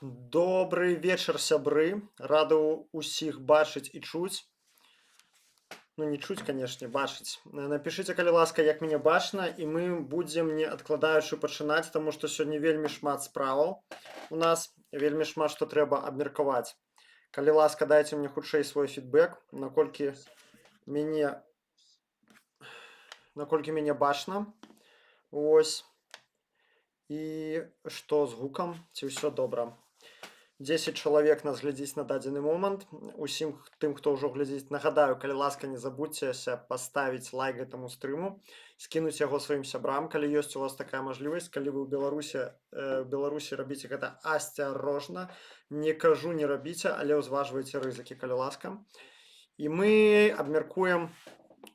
Добрый вечар, сябры. Рады ўсіх бачыць і чуць. Ну, не чуць, канешне, бачыць. Напішыце, калі ласка, як мяне бачна, і мы будзем, не адкладаючы, пачынаць, таму што сёння вельмі шмат справаў у нас, вельмі шмат што трэба абмеркаваць. Калі ласка, дайце мне хутчэй свой фідбэк, мяне, наколькі мяне бачна. Вось. І што з гукам? Ці ўсё добра? 10 чалавек нас глядзіць на дадзены момант. Усім тым, хто ўжо глядзіць, нагадаю, калі ласка, не забудзьцеся паставіць лайк гэтаму стрыму, скінуць яго сваім сябрам, калі ёсць у вас такая мажлівасць. Калі вы ў Беларусі рабіце гэта асцярожна. Не кажу, не рабіце, але ўзважвайце рызыкі, калі ласка. І мы абмяркуем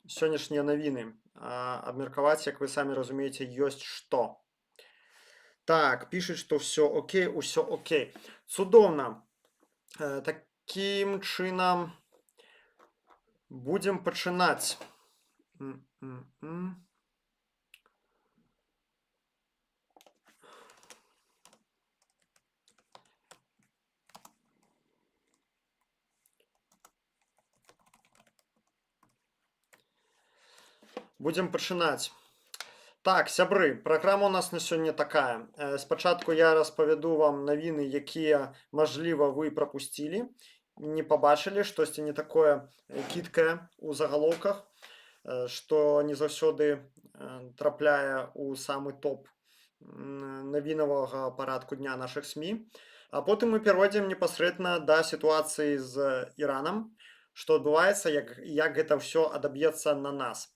сённяшнія навіны. Абмеркаваць, як вы самі разумееце, ёсць што. Так, пишет, что все окей. Цудоўна. Таким чынам будем пачынаць. Будем пачынаць. Так, сябры, праграма у нас на сёння такая. Спачатку я распавяду вам навіны, якія, мажліва, вы прапусцілі, не пабачылі, штосьці не такое кідкае ў загалоўках, што не заўсёды трапляе ў самы топ навінавага парадку дня нашых СМІ. А потым мы перайдзем непасрэдна да сітуацыі з Іранам, што адбываецца, як гэта ўсё адаб'ецца на нас.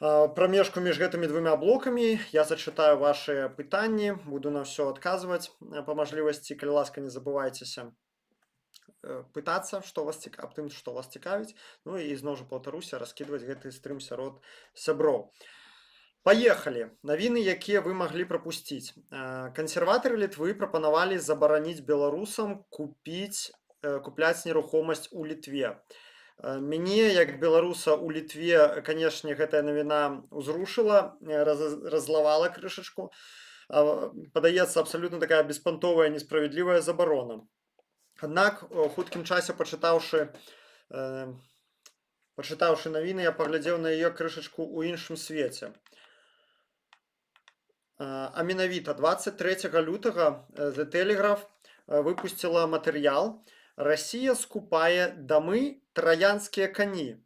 Прамежку між гэтымі двумя блокамі я зачытаю ваши пытанні, буду на ўсё адказваць па мажлівасці. Калі ласка, не забывайцеся пытацца, аб тым, што вас цікавіць. Ну і зноў жа паўтаруся, раскідваць гэты стрым сярод сяброў. Паехалі. Навіны, якія вы маглі прапусціць. Кансерватары Літвы прапанавалі забараніць беларусам купляць нерухомасць у Літве. Мяне, як беларуса ў Літве, канешне, гэтая навіна ўзрушыла, раззлавала крышачку. Падаецца, абсалютна такая беспантовая, несправядлівая забарона. Аднак, у хуткім часе, пачытаўшы навіны, я паглядзеў на яе крышачку ў іншым свеце. А менавіта 23 лютага The Telegraph выпусціла матэрыял «Россия скупае дамы траянскія кані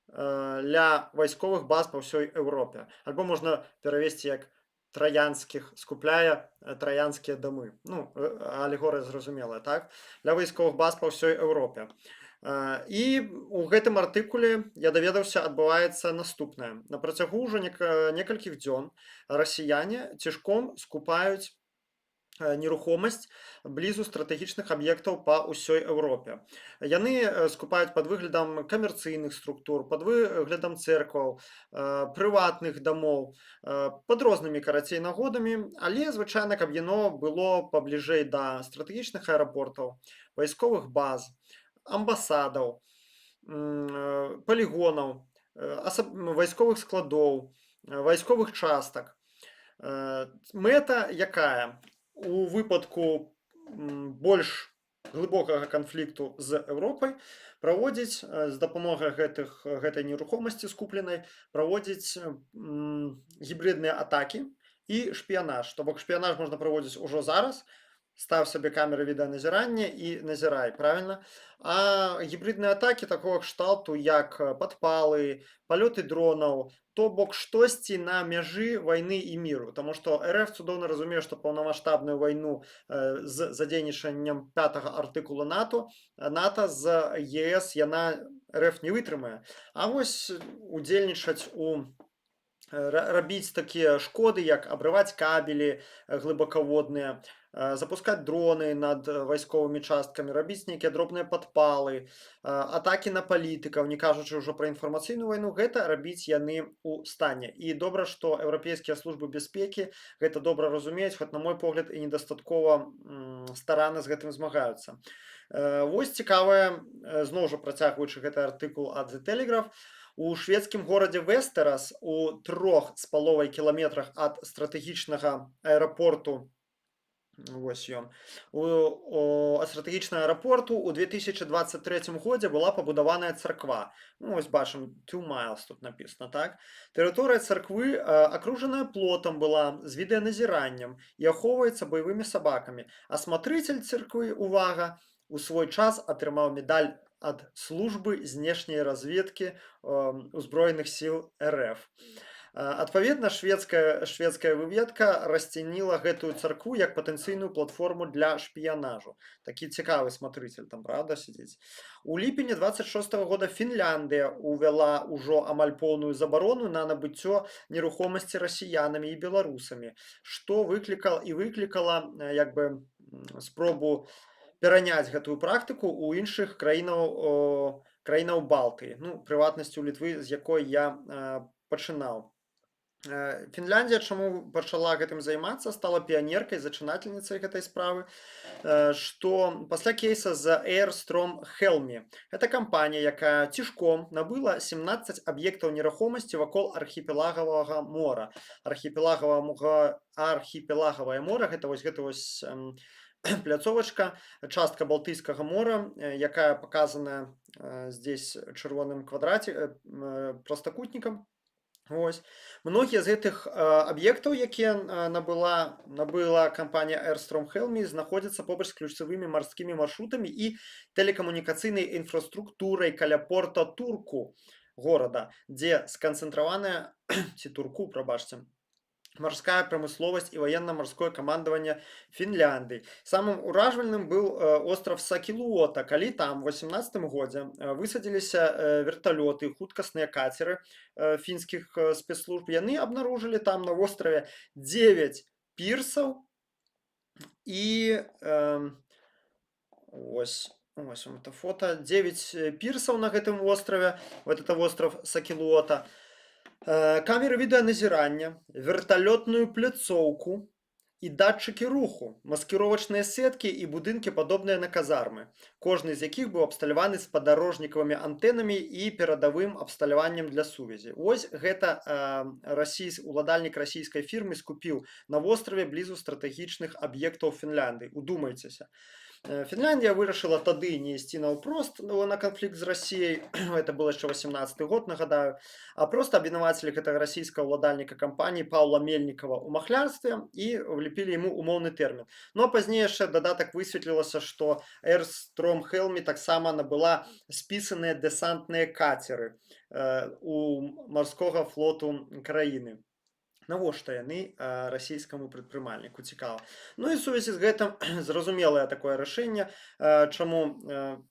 для вайсковых баз па ўсёй Еўропе». Альбо можна перавесці як траянскіх скупляе траянскія дамы. Ну, алегорыя зразумелая, так? Для вайсковых баз па ўсёй Еўропе. І ў гэтым артыкуле я даведаўся, адбываецца наступнае. На працягу ўжо некалькіх дзён расіяне цішком скупаюць нерухомасць блізу стратэгічных аб'ектаў па ўсёй Еўропе. Яны скупаюць пад выглядам камерцыйных структур, пад выглядам цэркваў, прыватных дамоў, пад рознымі, карацей, нагодамі, але звычайна, каб яно было пабліжэй да стратэгічных аэрапортаў, вайсковых баз, амбасадаў, палігонаў, вайсковых складоў, вайсковых частак. Мэта якая? У выпадку больш глыбокага канфлікту з Еўропай праводзіць з дапамогай гэтай нерухомасці скупленай, праводзіць гібридныя атакі і шпіянаж. То бок шпіянаж можна праводзіць ужо зараз. Став сабе камеры відэаназірання і назірай, правильно? А гібридныя атакі такого кшталту, як падпалы, палёты дронаў, то бок штосьці на мяжы вайны і міру. Таму што РФ цудоўна разумее, што паўнамаштабную вайну з задзейнічаннем 5-го артыкула НАТО з ЕС яна РФ не вытрымае. А вось удзельнічаць рабіць такія шкоды, як абрываць кабелі глыбакаводныя, запускаць дроны над вайсковымі часткамі, рабіць нейкія дробныя падпалы, атакі на палітыкаў, не кажучы ўжо пра інфармацыйную вайну, гэта рабіць яны ў стане. І добра, што еўрапейскія службы бяспекі гэта добра разумеюць, хоць, на мой погляд, і недастаткова старанна з гэтым змагаюцца. Вось цікавая, зноў жа працягваючы гэты артыкул ад The Telegraph, у шведскім горадзе Вестерас у 3,5 кіламетрах ад стратэгічнага аэрапорту Вось ён. Стратэгічнага аэрапорту ў 2023 годзе была пабудаваная царква. Ну, вось бачым, 2 miles тут напісана, так? Тэрыторыя царквы акружаная плотам была з відэаназіраннем і ахоўваецца баявымі сабакамі. А смотритель царквы, увага, у свой час атрымаў медаль ад службы знешняй разведкі узброеных сіл РФ. Адпаведна, шведская выведка расцяніла гэтую царкву як патэнцыйную платформу для шпіянажу. Такі цікавы смотритель там, правда, сядзіць. У ліпені 26 года Фінляндыя увяла ўжо амаль поўную забарону на набыццё нерухомасці расіянамі і беларусамі, што выклікала як бы спробу пераняць гэтую практыку ў іншых краінаў Балтыі. Ну, прыватнасці ў Літвы, з якой я пачынаў. Фінляндія чаму пачала гэтым займацца, стала піянеркай, зачынательніцай гэтай справы, што пасля кейса з Airstrom Helmi. Гэта кампанія, якая цішком набыла 17 аб'ектаў нерухомасці вакол архіпелагавага мора. Архіпелагавае мора гэта вось пляцовачка, частка Балтыйскага мора, якая показана здесь чырвоным прастакутнікам. Вось. Многія з гэтых аб'ектаў, якія набыла кампанія Airstrom Helmi, знаходзяцца побач з ключавымі марскімі маршрутамі і тэлекамунікацыйнай інфраструктурай каля порта Турку горада, дзе сканцэнтраваная Турку, прабачце, марская прамысловасць і ваенна-марское камандаванне Фінляндыі. Самым уражвальным быў остраў Сакілуота, калі там у 18 годзе высадзіліся верталёты, хуткасныя кацеры фінскіх спецслужб. Яны абнаружылі там на востраве 9 пірсаў і ось это фото. 9 пірсаў на гэтым востраве. Вот это остров Сакілуота. Камеры відэаназірання, верталётную пляцоўку і датчыкі руху, маскіровачныя сеткі і будынкі, падобныя на казармы, кожны з якіх быў абсталяваны спадарожнікавымі антэнамі і перадавым абсталяваннем для сувязі. Вось гэта уладальнік расійскай фірмы скупіў на востраве блізу стратэгічных аб'ектаў Фінляндыі. Удумайцеся. Фінляндія вырашыла тады не ісці наўпрост на канфлікт з Расіяй, это было яшчэ 18 год, нагадаю, а просто абвінавацілі гэтага расійскага ўладальніка кампаніі Паўла Мельнікава ў махлярстве і влепілі яму умоўны тэрмін. Ну а пазней яшчэ дадатак высветлілася, што Airstrom Helmi таксама набыла спісаныя дэсантныя кацеры у марскога флоту краіны. Навошта яны расійскаму прадпрымальніку, цікава. Ну і сувязі з гэтым зразумелае такое рашэнне, чаму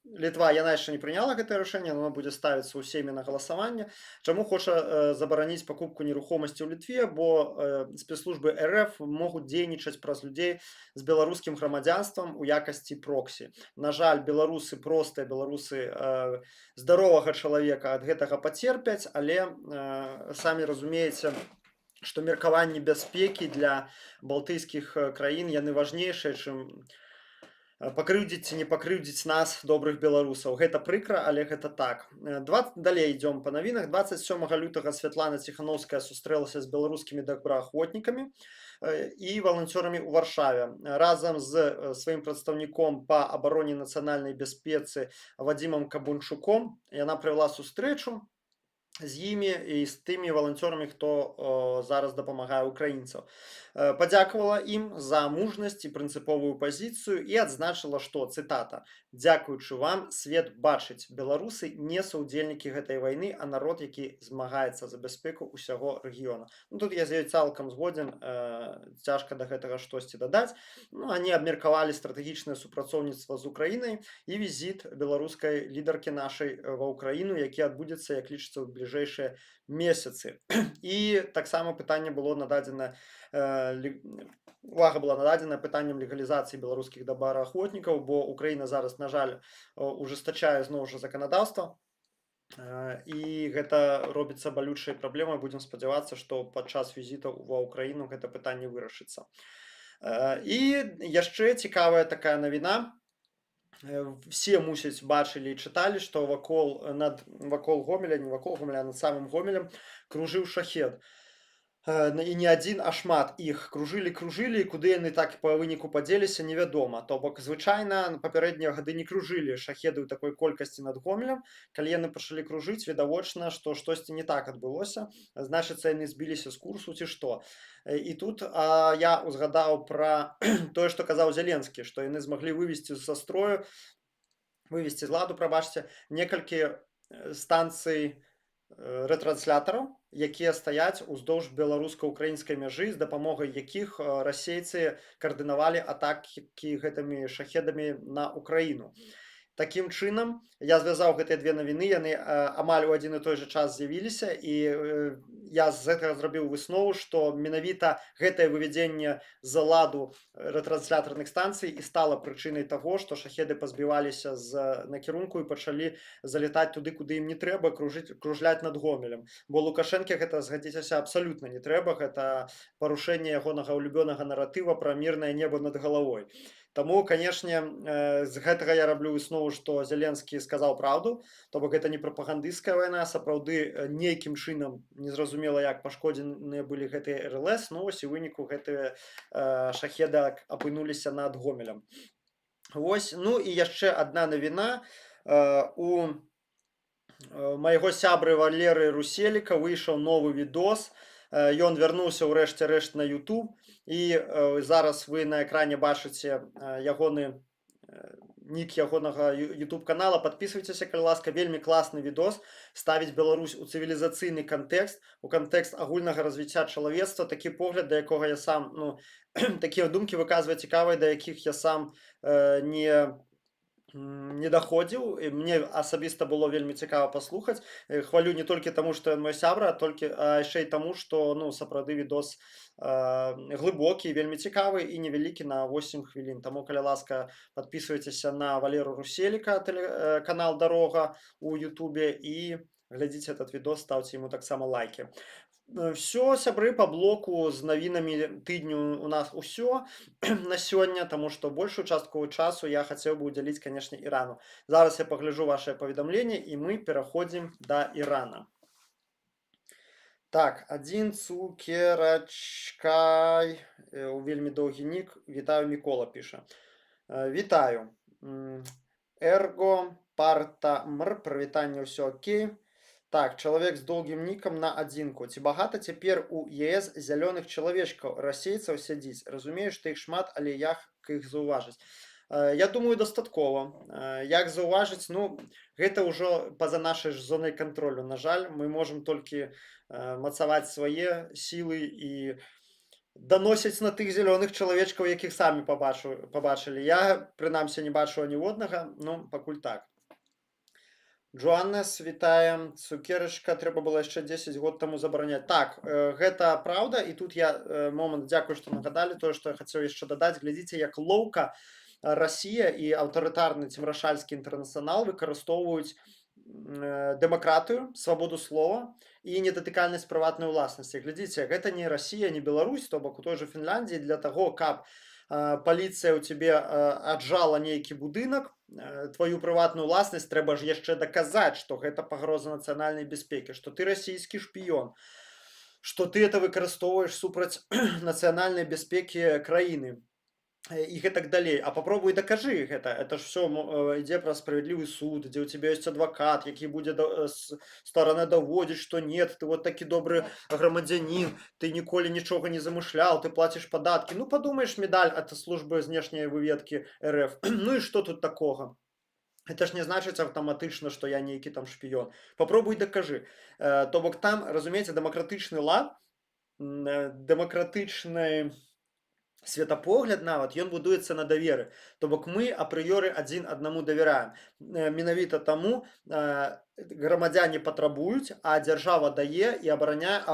Літва, яна яшчэ не прыняла гэтае рашэнне, оно будзе ставіцца ўсімі на галасаванне, чаму хоча забараніць пакупку нерухомасці ў Літве, бо спецслужбы РФ могуць дзейнічаць праз людзей з беларускім грамадзянствам у якасці проксі. На жаль, беларусы, простыя беларусы здаровага чалавека ад гэтага пацерпяць, але самі разумееце, што меркаванні бяспекі для балтыйскіх краін яны важнейшыя, чым пакрыўдзіць ці не пакрыўдзіць нас, добрых беларусаў. Гэта прыкра, але гэта так. Далей ідём па навінах. 27 лютага Святлана Ціхановская сустрэлася з беларускімі добраахвотнікамі і валанцёрамі ў Варшаве. Разам з сваім прадстаўніком па абароне нацыянальнай бяспецы Вадзімам Кабунчуком яна правяла сустрэчу з імі і з тымі валанцёрамі, хто зараз дапамагае украінцам. Падзякавала ім за мужнасць і прынцыповую пазіцыю і адзначыла, што, цытата, «Дзякуючы вам, свет бачыць, беларусы не саўдзельнікі гэтай вайны, а народ, які змагаецца за бяспеку ўсяго рэгіёна». Ну, тут я з ёй цалкам згодзін, цяжка да гэтага штосьці дадаць. Ну, они абмеркавалі стратэгічнае супрацоўніцтва з Украінай і візіт беларускай лідаркі нашай ва Ўкраіну, які адбудзецца, як лічыцца, ў бліжэйшыя месяцы. І таксама пытанне было нададзена, увага была нададзена пытаннем легалізацыі беларускіх добраахвотнікаў, бо Украіна зараз, на жаль, ужестачае зноў жа заканадаўства. І гэта робіцца балючай праблемай. Будзем спадзявацца, што падчас візітаў ва Ўкраіну гэта пытанне вырашыцца. І яшчэ цікавая такая навіна. Все, мусяць, бачылі і чыталі, што вакол Гомеля, не вакол Гомеля, а над самым Гомелем кружыў шахед. І не адзін, а шмат іх кружылі, і куды яны так па выніку падзеліся, невядома. То бок звычайна папярэднія гады не кружылі шахеды ў такой колькасці над Гомелем. Калі яны пачалі кружыць, відавочна, што штосьці не так адбылося, значыцца, яны збіліся з курсу ці што. І тут я узгадаў пра тое, што казаў Зеленскі, што яны змаглі вывесці са строю, вывесці з ладу, прабачце, некалькі станцый рэтранслятораў, якія стаяць уздоўж беларуска-украінскай мяжы, з дапамогай якіх расейцы каардынавалі атакі гэтымі шахедамі на Украіну. Такім чынам, я звязаў гэтыя две навіны, яны амаль у адзін і той жа час з'явіліся, і я з гэтага зрабіў выснову, што менавіта гэтае вывядзенне з ладу рэтрансляторных станцый і стала прычынай таго, што шахеды пазбіваліся з накірунку і пачалі залетаць туды, куды ім не трэба, кружляць над Гомелем. Бо Лукашэнке гэта, згадзіцеся, абсалютна не трэба, гэта парушэнне ягонага улюбёнага наратыва пра мірнае неба над галавой. Таму, канешне, з гэтага я раблю выснову, што Зеленскі сказаў праўду, то бок гэта не прапагандысцкая вайна, сапраўды нейкім чынам незразумела, як пашкоджаныя былі гэтыя РЛС, ну вось і выніку гэтыя шахеды апынуліся над Гомелем. Вось, ну і яшчэ адна навіна. У майго сябры Валеры Руселіка выйшаў новы відос. Ён вярнуўся ўрэшце рэшт на YouTube, і зараз вы на экране бачыце ягоны нік ягонага YouTube канала. Падпісвайцеся, калі ласка, вельмі класны відос, ставіць Беларусь у цывілізацыйны кантэкст, у кантэкст агульнага развіцця чалавецтва, такі погляд, да якога я сам, ну, такія думкі выказвае цікавыя, да якіх я сам не доходзіў, і мне асабіста было вельмі цікава паслухаць. Хвалю не толькі таму, што ён мой сябра, а яшчэ і таму, што, ну, сапраўды відос глыбокі, вельмі цікавы і невялікі, на 8 хвілін. Таму, калі ласка, падпісвайцеся на Валеру Руселіка, канал «Дарога» у Ютубе, і глядзіце этот відос, ставце яму таксама лайки. Все, сябры, по блоку з навінамі тыдню у нас усё на сёння, таму што большую частку часу я хацеў бы удзяліць, канешне, Ірану. Зараз я пагляджу вашыя паведамленні, і мы пераходзім да Ірана. Так, адзін цукерачкай, вельмі доўгі нік, вітаю, Мікола піша. Вітаю. Эрго, парта, прывітанне, ўсё окей. Так, чалавек з доўгім нікам на адзінку. Ці багата цяпер у ЕС зялёных чалавечкаў, расейцаў сядзіць? Разумею, што іх шмат, але як іх заўважыць? Я думаю, дастаткова. Як заўважыць? Ну, гэта ўжо па-за нашай зонай кантролю. На жаль, мы можам толькі мацаваць свае сілы і даносіць на тых зялёных чалавечкаў, якіх самі пабачылі. Я, прынамсі, не бачу аніводнага, ну, пакуль так. Джоаннес, вітаем. Цукерачка трэба было яшчэ 10 год таму забараняць. Так, гэта праўда, і тут я момант, дзякую, што нагадалі тое, што я хацеў яшчэ дадаць. Глядзіце, як лоўка Расія і аўтарытарны цімрашальскі інтэрнацыянал выкарыстоўваюць дэмакратыю, свабоду слова і недатыкальнасць прыватнай уласнасці. Глядзіце, гэта не Расія, не Беларусь, то бок у той жа Фінляндіі для таго, каб паліцыя ў цябе аджала нейкі будынак, твою прыватную ўласнасць, трэба ж яшчэ даказаць, што гэта пагроза нацыянальнай бяспекі, што ты расійскі шпіён, што ты это выкарыстоўваеш супраць нацыянальнай бяспекі краіны і гэтак далей. А попробуй дакажы гэта. Это ж все ідзе пра справядлівы суд, дзе ў цябе ёсць адвакат, які будзе старана даводзіць, што нет, ты вот такі добры грамадзянін, ты ніколі нічога не замышляў, ты плаціш падаткі. Ну, падумаеш, медаль ад службы знешняй выведкі РФ. Ну і што тут такога? Это ж не значыць аўтаматычна, што я нейкі там шпіён. Попробуй дакажы. То бок там, разумееце, дэмакратычны лад, дэмакратычны светапогляд нават, ён будуецца на даверы. То бок мы апрыёры адзін аднаму давяраем. Менавіта таму грамадзяне патрабуюць, а дзяржава дае і абараняе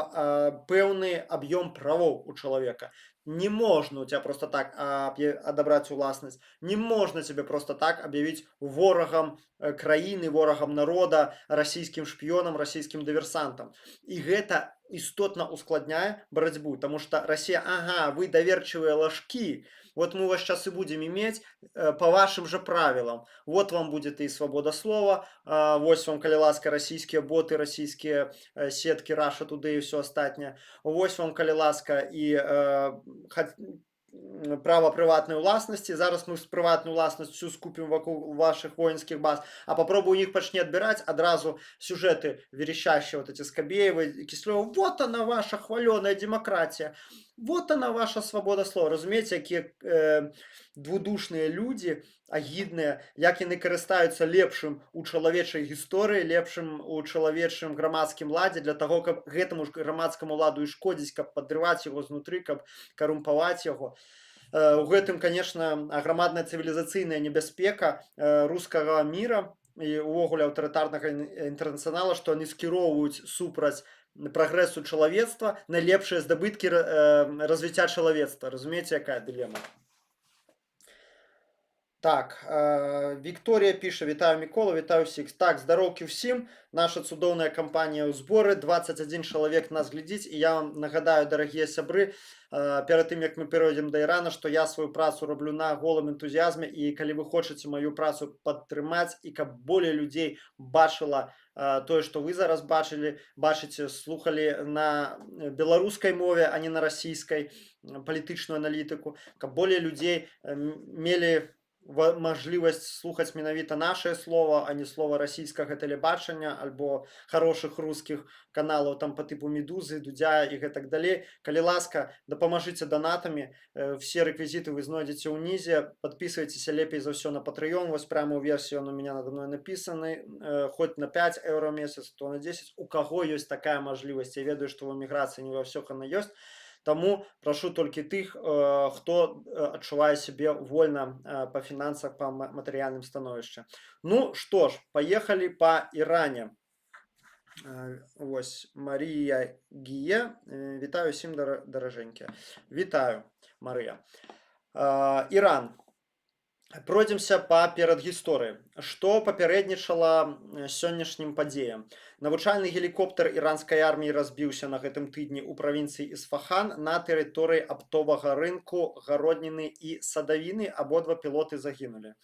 пэўны аб'ём правоў у чалавека. Не можна у тебя просто так адабраць уласнасць, не можна тебе просто так аб'явіць ворагам краіны, ворагам народа, расійскім шпіёнам, расійскім дыверсантам. І гэта істотна ускладняе барацьбу, тому что Россия, ага, вы доверчивые ложки, вот мы вас сейчас и будем иметь по вашим же правилам. Вот вам будет и свобода слова, вот вам, калі ласка, расійскія боты, расійскія сеткі, Russia Today і ўсё астатняе. Вось вам, калі ласка, і права прыватнай уласнасці. Зараз мы з прыватнай уласнасцю скупім вакол вашых воінскіх баз, а попробую у них пачне адбіраць адразу сюжеты верещащие, вот эти Скабеевы, Кислёва. Вот она, ваша хвалёная демократия. Вот она, ваша свобода слова. Разумееце, якія двудушныя людзі, агідныя, як яны карыстаюцца лепшым у чалавечай гісторыі, лепшым у чалавечым грамадскім ладзе для таго, каб гэтаму ж грамадскаму ладу і шкодзіць, каб падрываць яго знутры, каб карумпаваць яго. У гэтым, конечно, грамадная цывілізацыйная небяспека рускага міра і увогуле аўтарытарнага інтэрнацыянала, што яны скіроўваюць супраць прагрэсу чалавецтва на лепшыя здабыткі развіцця чалавецтва. Разумееце, якая дылема? Так, Вікторія піша: вітаю, Мікола, вітаю всіх. Так, здароўкі ўсім. Наша цудоўная кампанія ў зборы. 21 чалавек нас глядзіць. І я вам нагадаю, дарагія сябры, перад тым, як мы перайдзем да Ірана, што я сваю працу раблю на голым энтузіязме. І калі вы хочаце маю працу падтрымаць, і каб болей людзей бачыла тое, што вы зараз бачыце, слухалі на беларускай мове, а не на расійскай, палітычную аналітыку, каб болей людзей мелі мажлівасць слухаць менавіта нашае слова, а не слова расійскага тэлебачання альбо хорошых рускіх каналаў там по типу Медузы, Дудя і гэтак далей. Калі ласка, дапамажыце донатамі. Все рэквізіты вы знойдзеце ўнізе. Подписывайтеся лепей за ўсё на Patreon. Вось прямо ў версіі он у меня надо мной напісаны. Хоть на 5 евро в месяц, то на 10. У каго ёсць такая мажлівасць? Я ведаю, што ў эміграцыі не ва ўсіх она ёсць. Таму прашу толькі тых, хто адчувае сябе вольна па фінансах, па матэрыяльным становішчы. Ну што ж, паехалі па Іране. Вось, Марія Гіе. Вітаю усім, даражэнькія. Вітаю, Марыя. Іран. Пройдземся па перадгісторыі. Што папярэднічала сённяшнім падзеям? Навучальны гелікоптер іранскай арміі разбіўся на гэтым тыдні ў правінцыі Ісфахан на тэрыторыі аптовага рынку, гародніны і садавіны. Абодва пілоты загінулі.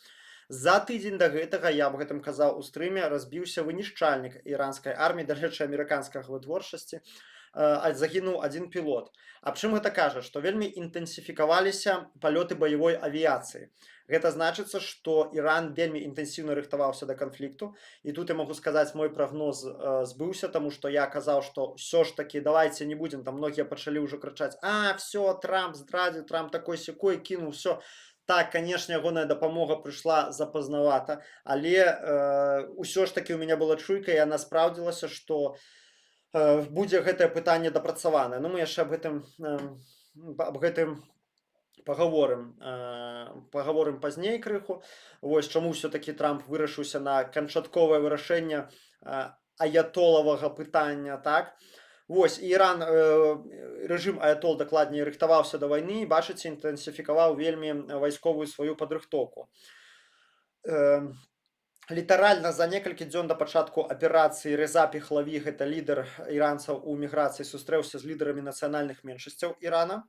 За тыдзень да гэтага, я аб гэтым казаў у стрыме, разбіўся вынішчальнік іранскай арміі, дарэчы, амерыканскага вытворчасці. Загінуў один пілот. Аб чым гэта кажа? Што вельмі інтэнсіфікаваліся палёты баявой авіяцыі. Гэта значыцца, што Іран вельмі інтэнсіўна рыхтаваўся да канфлікту. І тут я магу сказаць, мой прагноз збыўся, таму што я казаў, што ўсё ж такі давайте не будзем. Там многія пачалі ўжо крычаць: все, Трамп здрадзіў, Трамп такой-сякой кінуў, все. Так, конечно, ягоная дапамога прыйшла запазнавата, але ўсё ж такі у меня была чуйка, і яна спраўдзілася, што будзе гэтае пытанне дапрацаванае. Ну, мы яшчэ аб гэтым паговорым пазней крыху. Вось чаму ўсё-такі Трамп вырашыўся на канчатковае вырашэнне аятолавага пытання, так? Вось, Іран, рэжым аятол, дакладней, рыхтаваўся да вайны, і, бачыце, інтэнсіфікаваў вельмі вайсковую сваю падрыхтоўку. Літаральна за некалькі дзён да пачатку аперацыі Реза Пехлаві, гэта лідар іранцаў у міграцыі, сустрэўся з лідарамі нацыянальных меншасцяў Ірана.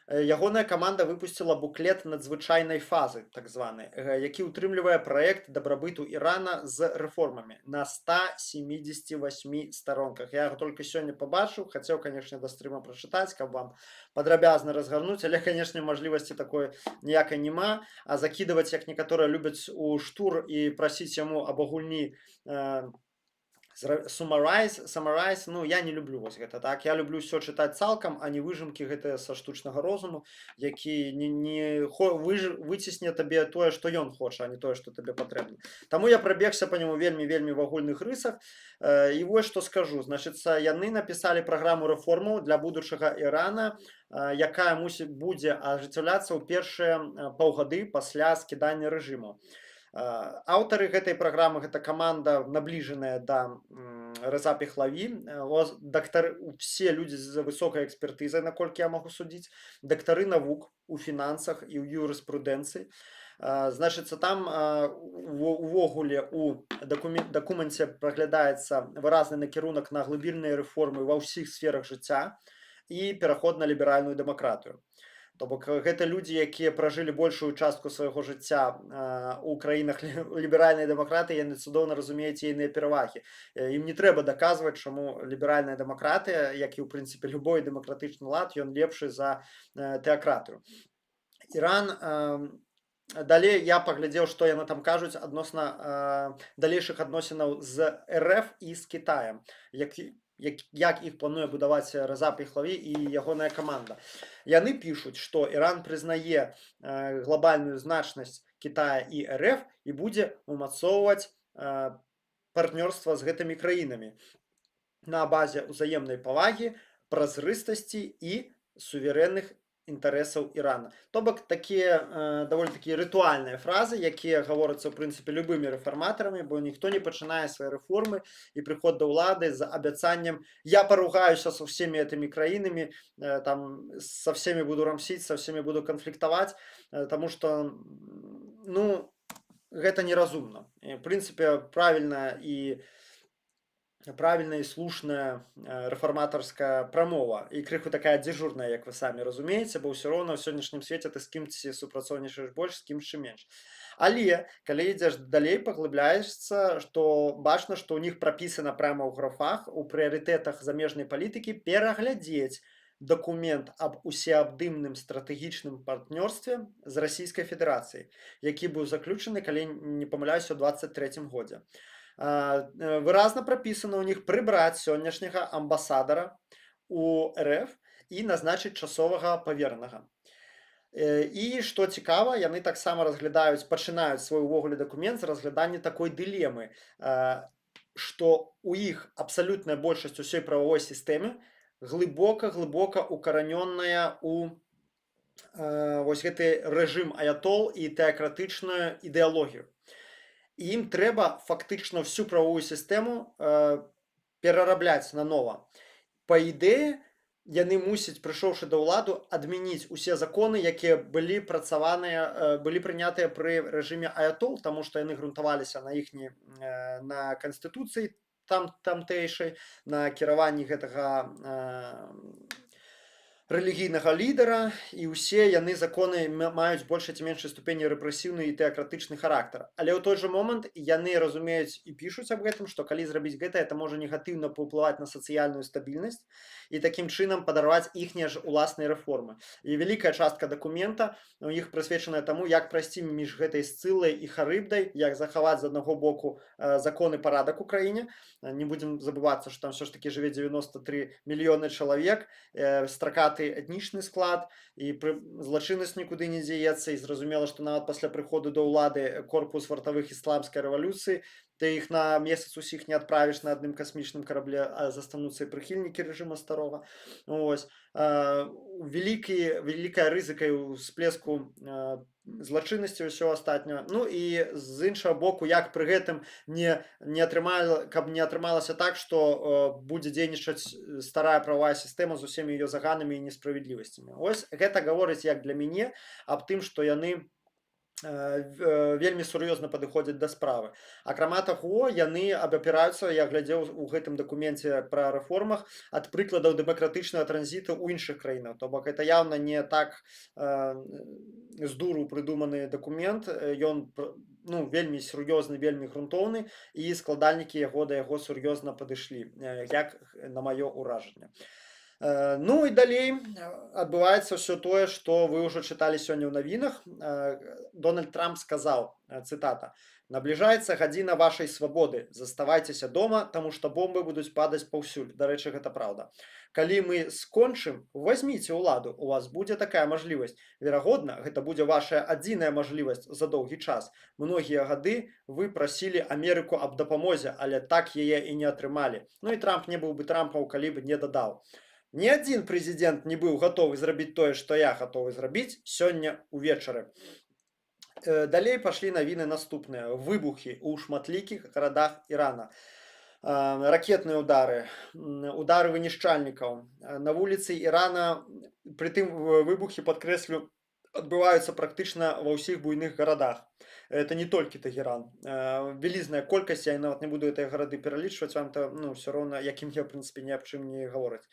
Ягоная каманда выпусціла буклет надзвычайнай фазы, так званы, які ўтрымлівае праект дабрабыту Ірана з рэформамі на 178 старонках. Я яго толькі сёння пабачыў, хацеў, канешне, да стрыма прачытаць, каб вам падрабязна разгарнуць, але, канешне, мажлівасці такой ніякай няма, а закідаваць, як некаторыя любяць у штур і прасіць яму аб агульні summarize, ну, я не люблю вось гэта, так? Я люблю ўсё чытаць цалкам, а не выжымкі гэтыя са штучнага розуму, які выцісне табе тое, што ён хоча, а не тое, што табе патрэбна. Таму я прабегся па няму вельмі в агульных рысах. І вось што скажу. Значыцца, яны напісалі праграму рэформаў для будучага Ірана, якая будзе ажыццяўляцца ў першыя паўгады пасля скідання рэжыму. Аўтары гэтай праграмы, гэта каманда набліжаная да Реза Пехлаві, все людзі з высокай экспертызай, наколькі я магу судзіць, дактары навук у фінансах і ў юрыспрудэнцыі. Значыцца, там увогуле у дакуменце праглядаецца выразны накірунак на глыбінныя рэформы ва ўсіх сферах жыцця і пераход на ліберальную дэмакратыю. То бок гэта людзі, якія пражылі большую частку свайго жыцця у краінах ліберальнай дэмакратыі, яны цудоўна разумеюць ейныя перавагі. Ім не трэба даказваць, чаму ліберальная дэмакратыя, як і ў прынцыпе любой дэмакратычны лад, ён лепшы за тэакратыю. Іран, далей я паглядзеў, што яны там кажуць адносна далейшых адносінаў з РФ і з Кітаем, як іх плануе будаваць Рэза Пехлаві і ягоная каманда. Яны пішуць, што Іран прызнае глобальную значнасць Кітая і РФ і будзе умацоўваць партнёрства з гэтымі краінамі на базе ўзаемнай павагі, празрыстасці і суверэнных інтарэсаў Ірана. То бок такія даволі такія рытуальныя фразы, якія гаворацца ў прынцыпе любымі рэфарматарамі, бо ніхто не пачынае свае рэформы і прыход да ўлады з абяцаннем «я поругаюся со всеми этими краінамі, там, со всеми буду рамсіць, со всеми буду канфліктаваць», таму што, ну, гэта неразумна. В прынцыпе, правільная і слушная рэфарматарская прамова і крыху такая дзяжурная, як вы самі разумееце, бо ўсё роўна ў сённяшнім свеце ты з кімсьці супрацоўнічаеш больш, з кімсьці менш. Але калі ідзеш далей, паглыбляешся, што бачна, што ў них прапісана пряма ў графах, у прыярытэтах замежнай палітыкі пераглядзець дакумент аб усеабдымным стратэгічным партнёрстве з Расійскай Федэрацыяй, які быў заключаны, калі не памыляюся, у 23-м годзе. Выразна прапісана ў них прыбраць сённяшняга амбасадара у РФ і назначыць часовага паверанага. І што цікава, яны таксама пачынаюць свой увогуле дакумент з разглядання такой дылемы, што у іх абсалютная большасць усёй прававой сістэме глыбока укаранённая у вось гэты рэжым аятол і тэакратычную ідэалогію. І ім трэба фактычна всю правовую сістэму перарабляць нанова. Па ідэі, яны мусяць, прыйшоўшы да ўладу, адмяніць усе законы, якія былі прынятыя пры рэжыме аятол, таму што яны грунтаваліся на канстытуцыі тамтэйшай, на кіраванні гэтага рэлігійнага лідара, і ўсе яны законы маюць большай ці меншай ступені рэпрэсіўны і тэакратычны характар. Але ў той жа момант яны разумеюць і пішуць аб гэтым, што калі зрабіць гэта можа негатыўна паўплываць на сацыяльную стабільнасць і такім чынам падарваць іхнія ж уласныя рэформы. І вялікая частка дакумента у іх прысвечаная таму, як прайсці між гэтай Сцылай і Харыбдай, як захаваць з аднаго боку закон і парадак у краіне. Не будзем забывацца, што там все ж таки жыве 93 мільёны чалавек, стракаты этнічны склад, і злачыннасць нікуды не дзеецца, і зразумела, што нават пасля прыходу да ўлады корпус вартавых ісламскай рэвалюцыі, ты іх на месяц усіх не адправіш на адным касмічным карабле, а застануцца і прыхільнікі рэжыма старога. Ось. Вялікая рызыка ў всплеску злачыннасці ўсё астатняе. Ну і з іншага боку, як пры гэтым каб не атрымалася так, што будзе дзейнічаць старая правовая сістэма з усімі ее заганамі і несправядлівасцямі. Ось гэта гаворыць як для мяне аб тым, што яны вельмі сур'ёзна падыходзяць да справы. Акрамя таго, яны абапіраюцца, я глядзеў у гэтым дакуменце пра рэформах, ад прыкладаў дэмакратычнага транзіту ў іншых краінах. То бок это явна не так з дуру прыдуманы дакумент, ён вельмі сур'ёзны, вельмі грунтоўны, і складальнікі яго да яго сур'ёзна падышлі, як на маё ўражанне. Ну і далей адбываецца ўсё тое, што вы ўжо чыталі сёння ў навінах. Дональд Трамп сказаў, цытата: «Набліжаецца гадзіна вашай свабоды. Заставайцеся дома, таму што бомбы будуць падаць паўсюль». Дарэчы, гэта праўда. Калі мы скончым, возьміце ўладу, у вас будзе такая мажлівасць. Верагодна, гэта будзе ваша адзіная мажлівасць за доўгі час. Многія гады вы прасілі Амерыку аб дапамозе, але так яе і не атрымалі. Ну і Трамп не быў бы Трампам, калі б не дадаў: «Ні адзін прэзідэнт не быў гатовы зрабіць тое, што я гатовы зрабіць сёння ўвечары». Далей пашлі навіны наступныя. Выбухі ў шматлікіх гарадах Ірана. Ракетныя ўдары, удары вынішчальнікаў. На вуліцы Ірана, прытым выбухі, падкрэслю, адбываюцца практычна ва ўсіх буйных гарадах. Это не толькі Тэгеран. Вялізная колькасць, я нават не буду гэтыя гарады пералічваць, вам то ўсё роўна, якім я, в прынцыпе, ні аб чым не гавораць.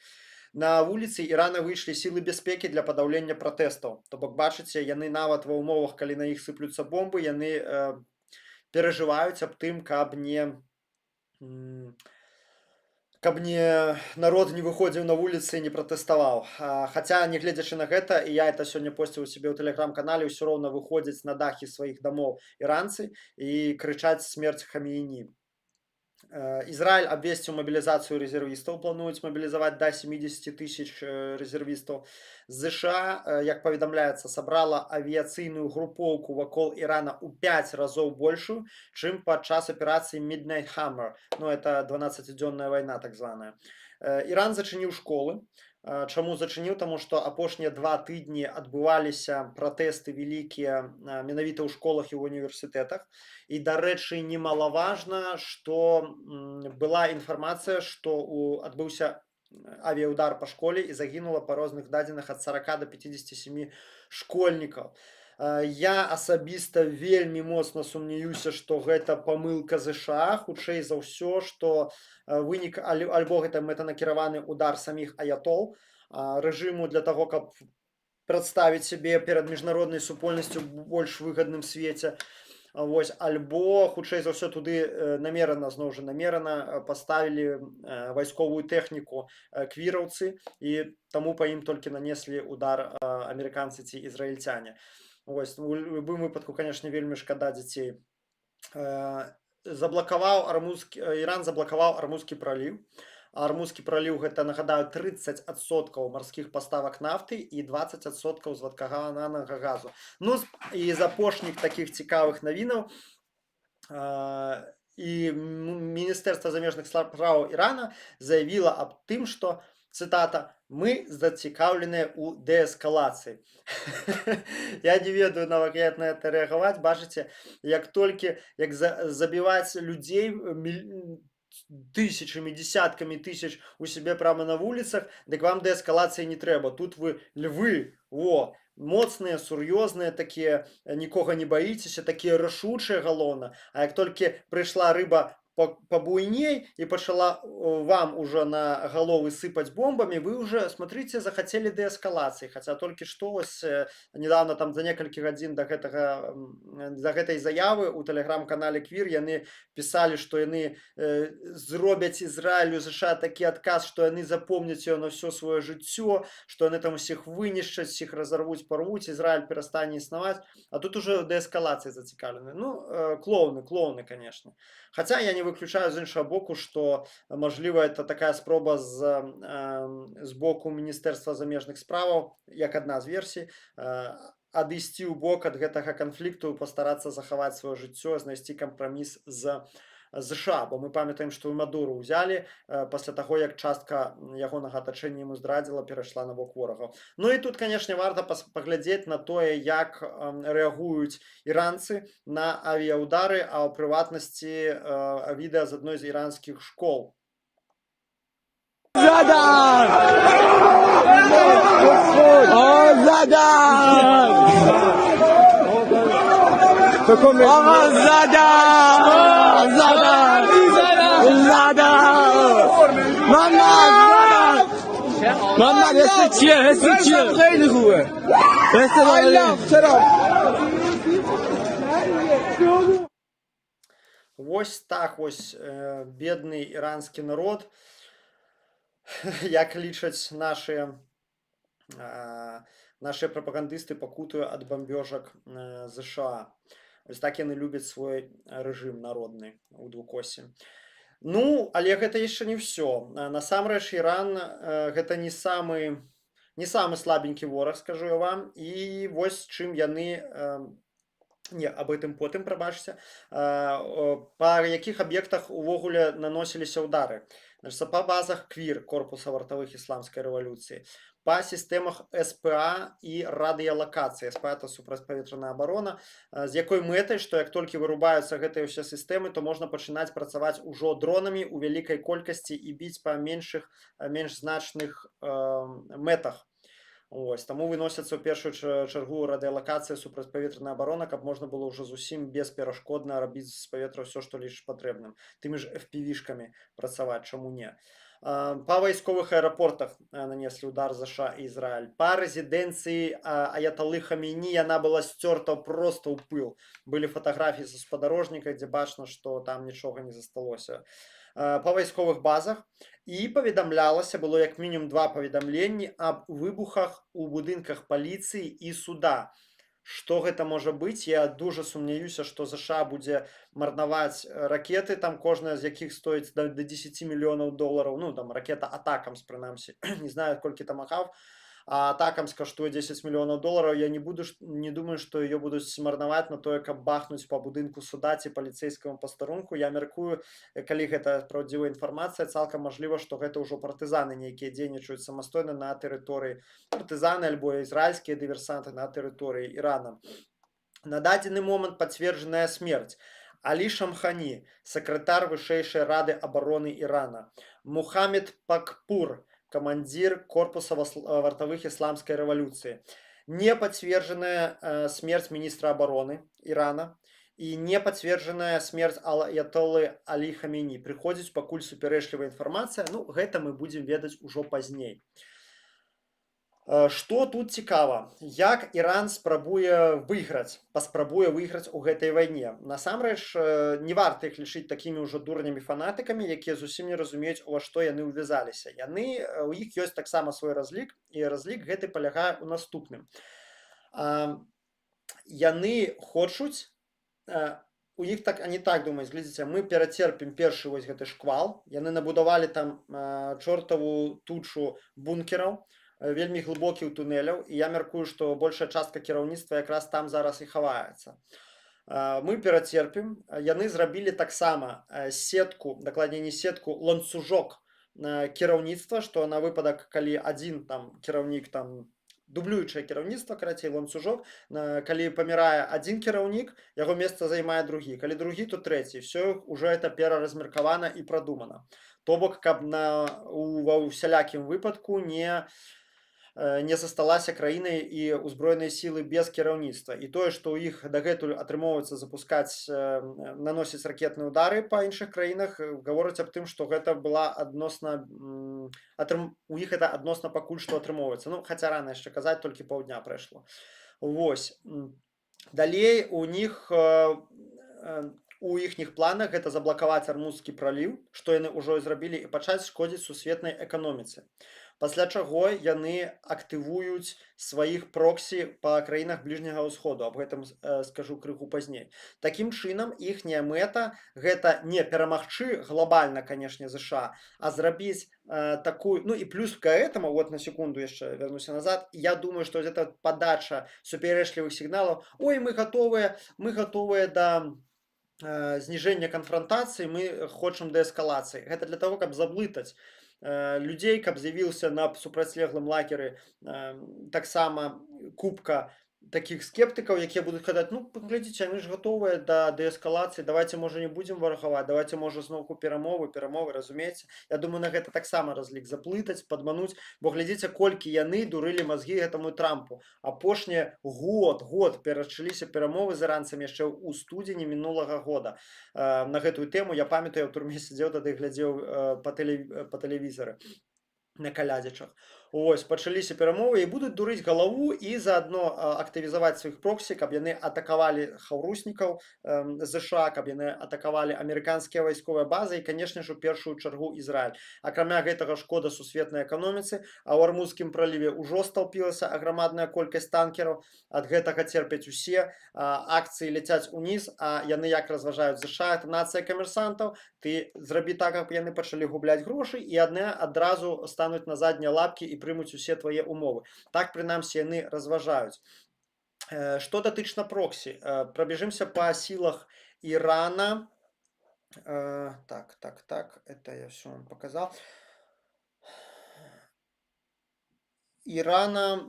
На вуліцы Ірана выйшлі сілы бяспекі для падаўлення пратэстаў. То бок бачыце, яны нават ва ўмовах, калі на іх сыплюцца бомбы, яны перажываюць аб тым, каб народ не выходзіў на вуліцы і не пратэставаў. Хаця, нягледзячы на гэта, і я это сёння посціў у сябе ў тэлеграм-канале, ўсё роўна выходзяць на дахі сваіх дамоў іранцы і крычаць смерць Хамейні. Израиль обвесціў мобілізацыю рэзервістаў, плануюць мабілізаваць да 70 тысяч рэзервістаў. ЗША, як паведамляецца, сабрала авіяцыйную групоўку вакол Ірана ў 5 разоў большую, чым падчас аперацыі Midnight Hammer. Ну, это 12-дзённая вайна, так званая. Іран зачыніў школы. Чаму зачыніў? Таму што апошнія 2 тыдні адбываліся пратэсты вялікія менавіта ў школах і ў універсітэтах. І, дарэчы, немалаважна, што была інфармацыя, што адбыўся авіяудар па школе і загінула па розных дадзеных ад 40 до 57 школьнікаў. Я асабіста вельмі моцна сумнеюся, што гэта памылка ЗША, хутчэй за ўсё, што вынік альбо гэта мэтанакіраваны удар саміх аятол рэжыму для таго, каб прадставіць сябе перад міжнароднай супольнасцю ў больш выгадным свеце. Вось, альбо, хутчэй за ўсё, туды намерана, зноў жа намерана паставілі вайсковую тэхніку квіраўцы, і таму па ім толькі нанеслі удар амерыканцы ці ізраільцяне. Вось, у любым выпадку, конечно, вельмі шкада дзяцей. Іран заблакаваў Армузскі праліў. Армузскі праліў, гэта, нагадаю, 30% марскіх паставак нафты і 20% звадкагананага газу. Ну, і з апошніх такіх цікавых навінаў і Міністэрства замежных спраў Ірана заявіла аб тым, што, цытата, «Мы зацікаўленыя ў дээскалацыі». Я не ведаю нават, як на это рэагаваць. Бачыце, як толькі забіваць людзей тысячамі, дзесяткамі тысяч у сябе прямо на вуліцах, дык вам дээскалацыі не трэба. Тут вы львы, моцныя, сур'ёзныя такія, нікога не баіцеся, такія рашучыя галоўна. А як толькі прыйшла рыба побуйней и пошла вам уже на головы сыпать бомбами, вы уже, смотрите, захотели деэскалации. Хотя только что недавно, там за несколько гадзін до гэтай заявы у телеграм-канале Квир яны писали, что яны зробяць Израилю ЗША такі адказ, что яны запомняць его на все свое жыццё, что яны там всех вынішчаць, всех разорвуць, порвуць, Израиль перастане існаваць. А тут уже деэскалации зацікавлены. Ну, клоуны, конечно. Хотя я не выключаю з іншага боку, што, мажліва, это такая спроба з боку Міністэрства замежных справаў, як адна з версій, адысці ў бок ад гэтага канфлікту, пастарацца захаваць сваё жыццё, знайсці кампраміс з ЗША, бо мы памятаем, што Мадуру ўзялі пасля таго, як частка ягонага атачэння яму здрадзіла, перайшла на бок ворагаў. Ну і тут, канешне, варта паглядзець на тое, як рэагуюць іранцы на авіяудары, а ў прыватнасці відэа з адной з іранскіх школ. زدن آقا زدن محمد حس چیه؟ خیلی خوبه. Вось так вось бедны іранскі народ, як лічаць нашыя прапагандысты, пакутуе ад бамбёжак ЗША. Вось так яны любяць свой рэжым народны у двукосе. Ну, але гэта яшчэ не ўсё. Насамрэч, Іран гэта не самы слабенькі вораг, скажу я вам, і вось чым яны... Не, аб гэтым потым, прабачце. Па якіх аб'ектах увогуле наносіліся ўдары? Значит, па базах КВИР, корпуса вартавых ісламскай рэвалюцыі, па сістэмах СПА і радыялакацыі. СПА — это супрацьпаветраная абарона, з якой мэтай, што як толькі вырубаюцца гэтыя ўсе сістэмы, то можна пачынаць працаваць ужо дронамі ў вялікай колькасці і біць па менш значных мэтах. Ось, таму выносяцца ў першую чаргу радыялакацыя, супрацьпаветраная абарона, каб можна было ўжо зусім бесперашкодна рабіць з паветра ўсё, што лічыш патрэбным. Тымі ж FPV-шкамі працаваць, чаму не. Па вайсковых аэрапортах нанеслі ўдар ЗША і Ізраіль. Па рэзідэнцыі аяталы Хамейні яна была сцёрта проста ў пыл. Былі фатаграфіі са спадарожніка, дзе бачна, што там нічога не засталося. Па вайсковых базах і паведамлялася, было як мінімум 2 паведамленні аб выбухах у будынках паліцыі і суда. Што гэта можа быць? Я дужа сумняюся, што ЗША будзе марнаваць ракеты, там кожная з якіх стоіць да 10 мільёнаў долараў. Ну, там ракета Атакамс, прынамсі. Не знаю, колькі там ахав. А Атакамс каштуе 10 мільёнаў долараў. Я не думаю, што ее будуць марнаваць на тое, каб бахнуць па будынку суда ці паліцэйскаму пастарунку. Я мяркую, калі гэта праўдзівая інфармацыя, цалкам мажліва, што гэта ўжо партызаны нейкія дзейнічаюць самастойна на тэрыторыі, партызаны альбо ізраільскія дыверсанты на тэрыторыі Ірана. На дадзены момант пацверджаная смерць Алі Шамхані, сакратар вышэйшай рады абароны Ірана, Мухаммед Пакпур, командир корпуса вартовых исламской революции. Не подтвержденная смерть министра обороны Ирана и не подтвержденная смерть аятоллы Алі Хамейні. Приходзіць пакуль супярэчлівая інфармацыя, ну гэта мы будзем ведаць ужо пазней. Што тут цікава, як Іран паспрабуе выйграць у гэтай вайне. Насамрэч, не варта іх лічыць такімі ўжо дурнямі фанатыкамі, якія зусім не разумеюць, ува што яны ўвязаліся. У іх ёсць таксама свой разлік, і разлік гэты палягае ў наступным. Яны хочуць, у іх они так думаюць, глядзіце, мы перацерпім першы вось гэты шквал, яны набудавалі там чортаву тучу бункераў, вельмі глыбокіх тунэляў, і я мяркую, што большая частка кіраўніцтва якраз там зараз і хаваецца. Мы перацерпім, яны зрабілі таксама сетку, дакладней не сетку, ланцужок кіраўніцтва, што на выпадак, калі адзін там кіраўнік, там дублюючае кіраўніцтва, карацей, ланцужок, калі памірае адзін кіраўнік, яго месца займае другі, калі другі, то трэці, все уже это пераразмеркавана і прадумана. То бок, каб ва ўсялякім выпадку не засталася краінай і ўзброеныя сілы без кіраўніцтва. І тое, што ў іх дагэтуль атрымоўваецца наносіць ракетныя ўдары па іншых краінах, гаворыць аб тым, што гэта была у іх это адносна пакуль што атрымоўваецца. Ну, хаця рана яшчэ казаць, толькі паўдня прайшло. Вось. Далей у іхніх планах гэта заблакаваць Армузскі праліў, што яны ўжо і зрабілі, і пачаць шкодзіць сусветнай эканоміцы. Пасля чаго яны актывуюць сваіх проксі па краінах бліжняга ўсходу. Аб гэтым скажу крыху пазней. Такім чынам, іхняя мэта гэта не перамагчы глобальна, канешне, ЗША, а зрабіць такую, ну і плюс к этому, вот на секунду яшчэ вернуся назад, я думаю, што гэта падача супярэчлівых сігналаў. Ой, мы гатовыя да зніжэння канфрантацыі, мы хочам дээскалацыі. Гэта для того, каб заблытаць людзей, каб з'явіўся на супрацьлеглым лагеры таксама купка такіх скептыкаў, якія будуць казаць, ну, паглядзіце, мы ж гатовыя да дээскалацыі, давайте, можа, не будзем варагаваць, давайте, можа, зноўку перамовы, разумееце? Я думаю, на гэта таксама разлік заплытаць, падмануць, бо глядзіце, колькі яны дурылі мазгі гэтаму Трампу. Апошні год перачаліся перамовы з іранцамі яшчэ ў студзені мінулага года. На гэтую тэму, я памятаю, я ў турме сидзеў, тады глядзеў па тэлевізары на калядзічах. Ось, пачаліся перамовы і будуць дурыць галаву і заадно актывізаваць сваіх проксі, каб яны атакавалі хаўруснікаў ЗША, каб яны атакавалі амерыканскія вайсковыя базы і, канешне ж, у першую чаргу Ізраіль. Акрамя гэтага шкода сусветнай эканоміцы, а ў Армузскім праліве ўжо сталпілася аграмадная колькасць танкераў, ад гэтага церпяць усе, акцыі ляцяць уніз, а яны як разважаюць ЗША, это нацыя камерсантаў, ты зрабі так, каб яны пачалі губляць грошы і яны адразу стануць на заднія лапкі і прымуць усе твае умовы. Так, прынамсі, яны разважаюць. Што датычна проксі? Прабежымся па сілах Ірана. Так, это я все вам показал. Ірана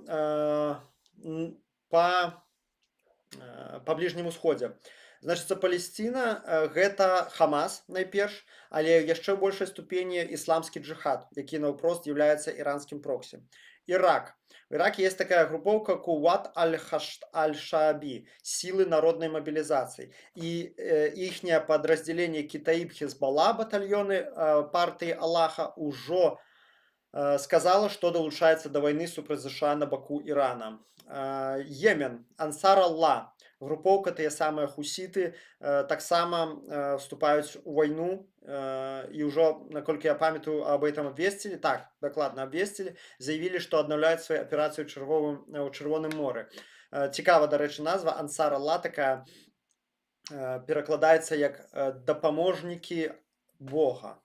па Бліжнім Усходзе. Значыцца, Палесціна гэта Хамас найперш, але яшчэ ў большай ступені ісламскі джыхад, які наўпрост з'яўляецца іранскім проксі. Ирак. В Ираке есть такая групповка Куват аль-Шааби, силы народной мобилизации. И ихнее подразделение Китаиб Хизбалла, батальоны партии Аллаха, уже сказала, што далучаецца да вайны супраць ЗША на баку Ірана. Йемен, Ансар Алла, групоўка тыя самыя хусіты, таксама вступаюць у вайну і ўжо, наколькі я памятаю, аб этом абвесцілі, так, дакладна абвесцілі, заявілі, што аднаўляюць свае аперацыі ў Чырвоным моры. Цікава, дарэчы, назва Ансар Алла такая перакладаецца як дапаможнікі Бога.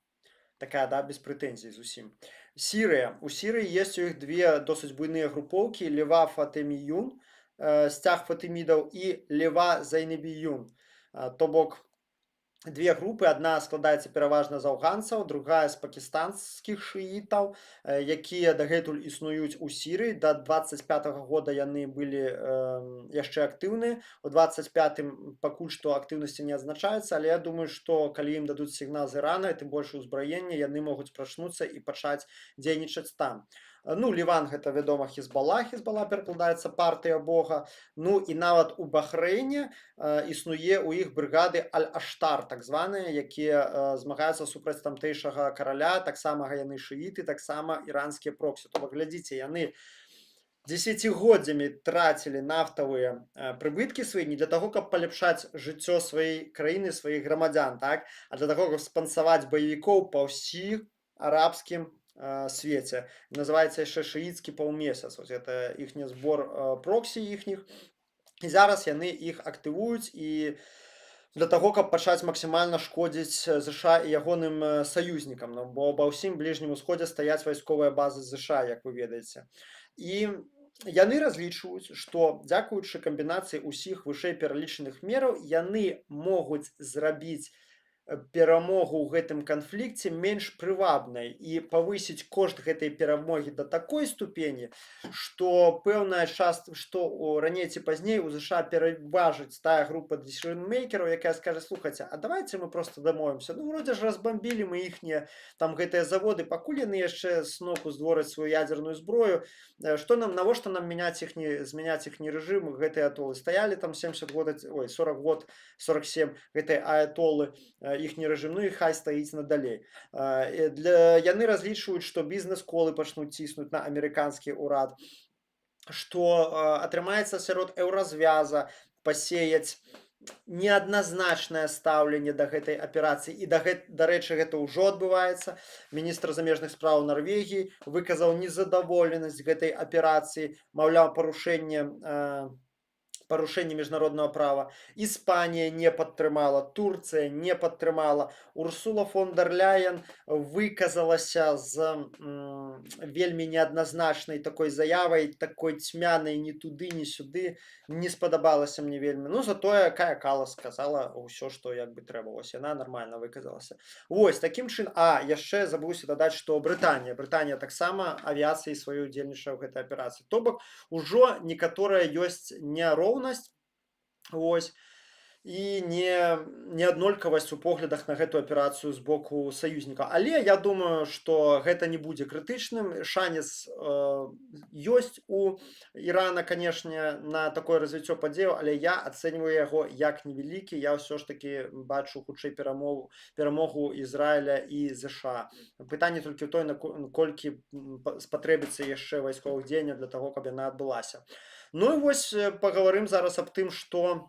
Такая, да, без прэтэнзій зусім. Сірыя. У Сірыі ёсць у іх две досыць буйныя групоўкі: Лева Фатэміюн, сцяг фатымідаў, і Лева Зайнабіюн. То бок две групы, адна складаецца пераважна з афганцаў, другая з пакістанскіх шыітаў, якія дагэтуль існуюць у Сірыі. Да 25-го года яны былі яшчэ актыўныя. У 25-м пакуль што актыўнасці не адзначаецца, але я думаю, што калі ім дадуць сігнал з Ірана, тым больш узбраенне, яны могуць прачнуцца і пачаць дзейнічаць там. Ну, Ліван, гэта, вядома, Хізбалла. Хізбалла перакладаецца партыя Бога. Ну, і нават у Бахрэйне існуе ў іх брыгады Аль-Аштар, так званыя, якія змагаюцца супраць тамтэйшага караля, таксама яны шыіты, таксама іранскія проксі. То бок, глядзіце, яны дзесяцігоддзямі трацілі нафтавыя прыбыткі свае не для таго, каб паляпшаць жыццё сваёй краіны, сваіх грамадзян, так? А для таго, каб спансаваць баевікоў па ўсім арабскім свеце. Называецца яшчэ шыіцкі паўмесяц. Вось гэта іхні збор проксі іхніх. І зараз яны іх актывуюць і для таго, каб пачаць максімальна шкодзіць ЗША і ягоным саюзнікам. Ну, бо ва ўсім бліжнім усходзе стаяць вайсковыя базы ЗША, як вы ведаеце. І яны разлічваюць, што дзякуючы камбінацыі ўсіх вышэй пералічаных мераў яны могуць зрабіць перамогу ў гэтым канфлікце менш прывабнай і павысіць кошт гэтай перамогі да такой ступені, што пэўная частка, што раней ці пазней у ЗША пераважыць тая група дэсішн-мейкераў, якая скажа: слухайце, а давайте мы просто дамовімся. Ну, вроде ж разбамбілі мы іхнія там гэтыя заводы, пакуль яны яшчэ зноку здвораць сваю ядзерную зброю, што нам, навошта нам змяняць іхні рэжым, гэтыя атолы стаялі там 70 год, ой, 40 год, 47, гэтыя аятолы, іхні рэжым, ну і хай стаіць надалей. Яны разлічваюць, што бізнес-колы пачнуць ціснуць на амерыканскі ўрад, што атрымаецца сярод еўразвяза пасеяць неадназначнае стаўленне да гэтай аперацыі. І, дарэчы, гэта ўжо адбываецца. Міністр замежных спраў Нарвегіі выказаў незадаволенасць гэтай аперацыі, маўляў, парушэнне міжнароднага права. Іспанія не падтрымала, Турцыя не падтрымала. Урсула фон дер Ляйен выказалася з вельмі неадназначнай такой заявай, такой цьмянай ні туды, ні сюды. Не спадабалася мне вельмі. Ну, затое Кая Калас сказала ўсё, што як бы трэба. Вось яна нармальна выказалася. Вось, такім чынам. Яшчэ забыўся дадаць, што Брытанія таксама авіяцыяй сваёй удзельнічае ў гэтай аперацыі. То бок, ужо некаторая ёсць няроўнасць, ось, і неаднолькавасць у поглядах на гэту аперацыю з боку саюзніка. Але я думаю, што гэта не будзе крытычным. Шанец ёсць у Ірана, канешне, на такое развіццё падзеяў, але я ацэньваю яго як невялікі. Я ўсё ж такі бачу хутчэй перамогу Ізраіля і ЗША. Пытанне толькі ў той, наколькі спатрэбіцца яшчэ вайсковых дзеянняў для таго, каб яна адбылася. Ну і вось пагаварым зараз аб тым, што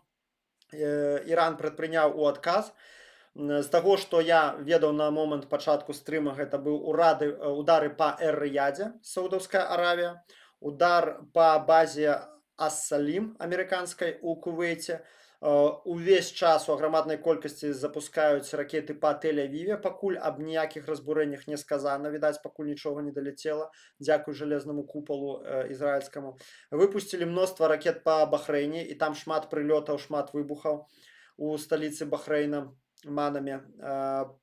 Іран прадпрыняў у адказ. З таго, што я ведаў на момант пачатку стрыма, гэта быў удары па Эр-Рыядзе, Саудаўская Аравія, удар па базе Ас-Салім амерыканскай у Кувейце. Увесь час у аграмаднай колькасці запускаюць ракеты па Тель-Авіве, пакуль аб ніякіх разбурэннях не сказана, відаць, пакуль нічога не даляцела, дзякуй жалезнаму купалу ізраільскаму. Выпусцілі мноства ракет па Бахрэйне, і там шмат прылётаў, шмат выбухаў у сталіцы Бахрэйна, Манаме.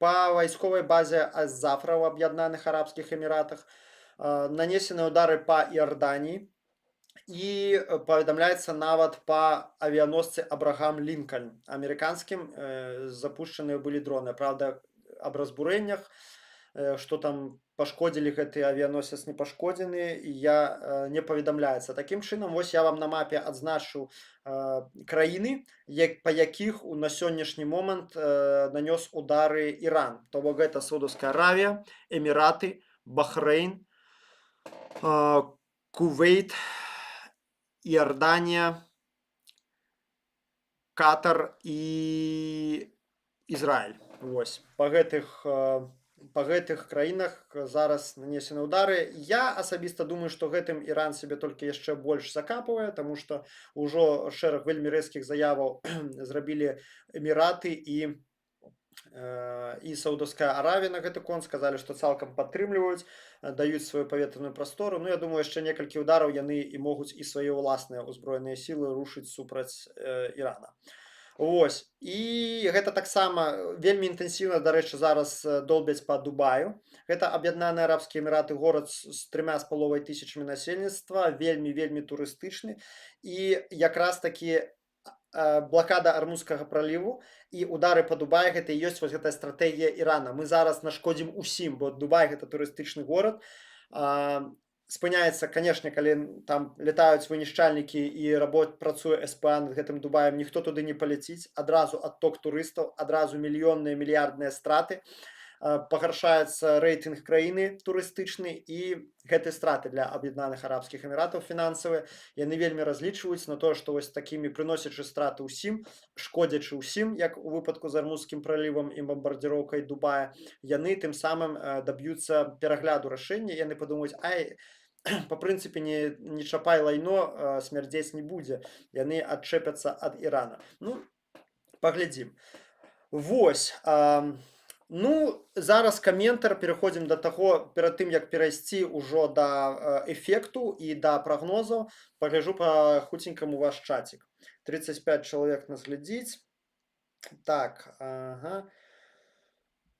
Па вайсковай базе Аз-Зафра ў Аб'яднаных Арабскіх Эміратах нанесены удары па Іорданіі, і паведамляецца нават па авіяносцы Абрагам Лінкальн амерыканскім запушчаныя былі дроны. Правда, аб разбурэннях, што там пашкодзілі гэты авіяносец не пашкодзены, і не паведамляецца. Такім чынам, вось я вам на мапе адзначыў краіны, па якіх на сённяшні момант нанёс удары Іран. То бок гэта Саудаўская Аравія, Эміраты, Бахрэйн, Кувейт, Іорданія, Катар і Ізраіль. Вось па гэтых краінах зараз нанесены ўдары. Я асабіста думаю, што гэтым Іран сябе толькі яшчэ больш закапвае, таму што ўжо шэраг вельмі рэзкіх заяваў зрабілі Эміраты і Саудаўская Аравія на гэты конт, сказалі, што цалкам падтрымліваюць, даюць сваю паветраную прастору. Ну, я думаю, яшчэ некалькі ўдараў яны і могуць і свае ўласныя ўзброеныя сілы рушыць супраць Ірана. Вось. І гэта таксама вельмі інтэнсіўна, дарэчы, зараз долбяць па Дубаю. Гэта Аб'яднаныя Арабскія Эміраты, горад з 3,5 тысячамі насельніцтва, вельмі турыстычны. І якраз такі блакада Армузскага праліву і удары па Дубаі гэта і ёсць вось гэтая стратэгія Ірана. Мы зараз нашкодзім усім, бо Дубай гэта турыстычны горад. Спыняецца, канешне, калі там летаюць вынішчальнікі і працуе СПА над гэтым Дубаем, ніхто туды не паляціць, адразу адток турыстаў, адразу мільённыя, мільярдныя страты, пагаршаецца рэйтынг краіны турыстычны, і гэтыя страты для Аб'яднаных Арабскіх Эміратаў фінансавыя, яны вельмі разлічваюць на тое, што вось такімі прыносячы страты ўсім, шкодзячы ўсім, як у выпадку з Армузскім пралівам і бамбардзіроўкай Дубая, яны тым самым даб'юцца перагляду рашэння, яны падумаюць, па прынцыпе, не чапай лайно, смярдзець не будзе, яны адчэпяцца ад Ірана. Ну, паглядзім. Вось. Ну, зараз каментар, пераходзім да таго, перад тым, як перайсці ўжо да эфекту і да прагнозаў, пагляджу па хуценькаму ваш чацік. 35 чалавек нас глядзіць. Так,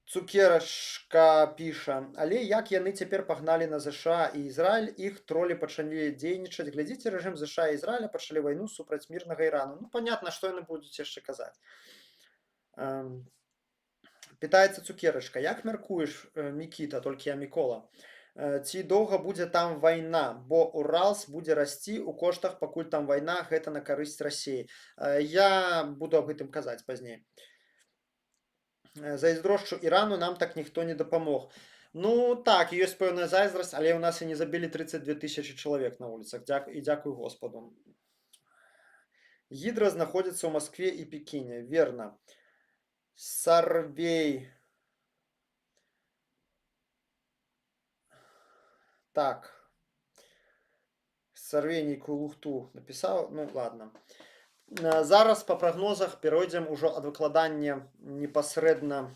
Цукерашка піша, але як яны цяпер пагналі на ЗША і Ізраіль, іх тролі пачалі дзейнічаць. Глядзіце, рэжым ЗША і Ізраіля пачалі вайну супраць мірнага Ірану. Ну, понятно, што яны будуць яшчэ казаць. Пытаецца Цукерашка, як мяркуеш, Мікіта, толькі я Мікола, ці доўга будзе там вайна, бо Уралс будзе расці ў коштах, пакуль там вайна, гэта на карысць Расіі. Я буду аб гэтым казаць пазней. Зайздрошчу Ірану нам так ніхто не дапамог. Ну, так, ёсць пэўная зайздрасць, але ў нас і не забілі 32 тысячы чалавек на вуліцах, і дзякуй Господу. Гідра знаходзіцца ў Маскве і Пекіне, верна. Сарвей. Так. Сарвей нейкую лухту напісаў. Ну, ладно. Зараз па прагнозах перайдзем ужо ад выкладання непасрэдна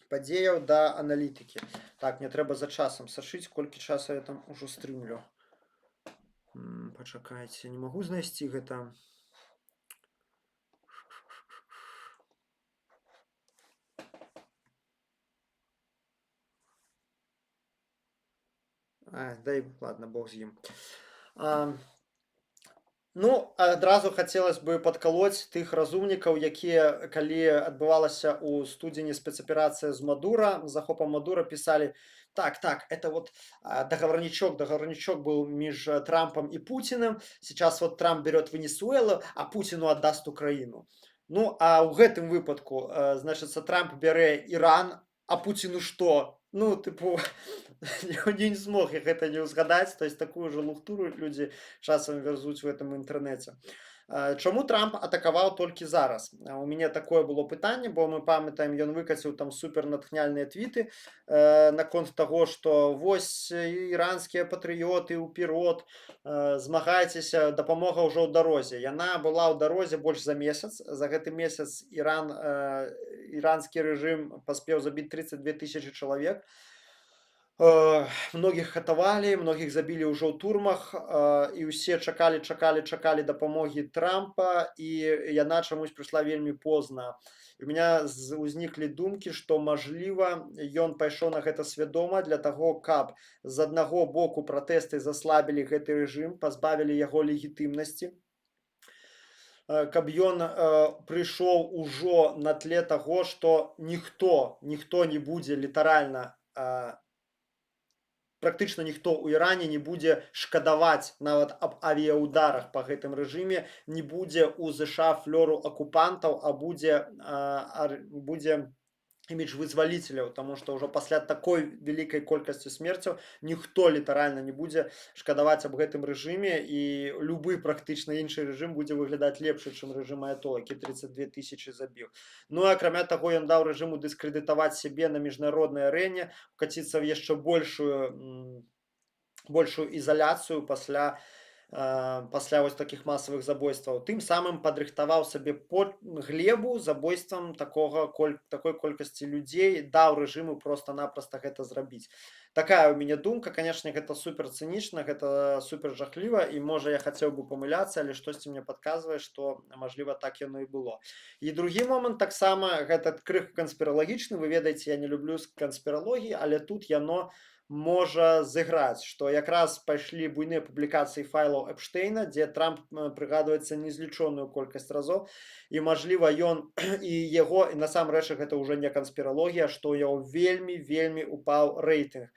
падзеяў да аналітыкі. Так, мне трэба за часам сашыць, колькі часу я там ужо стрымлю. Пачакайце, не магу знайсці гэта. Дай, ладно, бог з ім. Ну, адразу хацелось бы падкалоць тых разумнікаў, якія, калі адбывалася ў студзені спецаперацыя з Мадура, захопам Мадура, пісалі, так, это вот договорничок был между Трампом и Путиным, сейчас вот Трамп берет Венесуэлу, а Путину отдаст Украину. Ну, а ў гэтым выпадку, значыцца, Трамп бярэ Іран, а Путину што? Ну, тыпу, не смог я гэта не ўзгадаць, то есть такую же лухтуру людзі часам вярзуць в этом інтэрнэце. Чаму Трамп атакаваў толькі зараз? У мяне такое было пытанне, бо мы памятаем, ён выкаціў там супер натхняльныя твіты наконт таго, што вось іранскія патрыёты ўперод, змагайцеся, дапамога ўжо ў дарозе. Яна была ў дарозе больш за месяц. За гэты месяц іранскі рэжым паспеў забіць 32 тысячы чалавек. Многіх катавалі, многіх забілі ўжо ў турмах, і ўсе чакалі дапамогі Трампа, і яна чамусь прыйшла вельмі позна. У мяне ўзніклі думкі, што, мажліва, ён пайшоў на гэта свядома для таго, каб з аднаго боку пратэсты заслабілі гэты рэжым, пазбавілі яго легітымнасці, каб ён прыйшоў ужо на тле таго, што ніхто не будзе літаральна, практычна ніхто ў Іране не будзе шкадаваць нават аб авіяударах па гэтым рэжыме, не будзе ў ЗША флёру акупантаў, а будзе імідж вызваліцеляў, таму што ўжо пасля такой вялікай колькасці смерцяў ніхто літаральна не будзе шкадаваць аб гэтым рэжыме, і любы практычна іншы рэжым будзе выглядаць лепш, чым рэжым аятола, які 32 000 забіў. Ну а акрамя таго, ён даў рэжыму дыскрэдытаваць сябе на міжнароднай арэне, укаціцца в яшчэ большую ізаляцыю пасля вось такіх масавых забойстваў. Тым самым падрыхтаваў сабе глебу забойствам такой колькасці людзей, даў рэжыму проста-напроста гэта зрабіць. Такая ў мяне думка, канешне, гэта супер цынічна, гэта супер жахліва, і можа я хацеў бы памыляцца, але штосьці мне падказвае, што мажліва так яно і было. І другі момант таксама, гэта крыху канспіралагічны, вы ведаеце, я не люблю канспіралогіі, але тут яно можа зыграць, што якраз пайшлі буйныя публікацыі файлаў Эпштейна, дзе Трамп прыгадваецца незлічоную колькасць разоў, і мажліва ён і яго, і насамрэч гэта ўжо не канспіралогія, што ў яго вельмі упаў рэйтынг.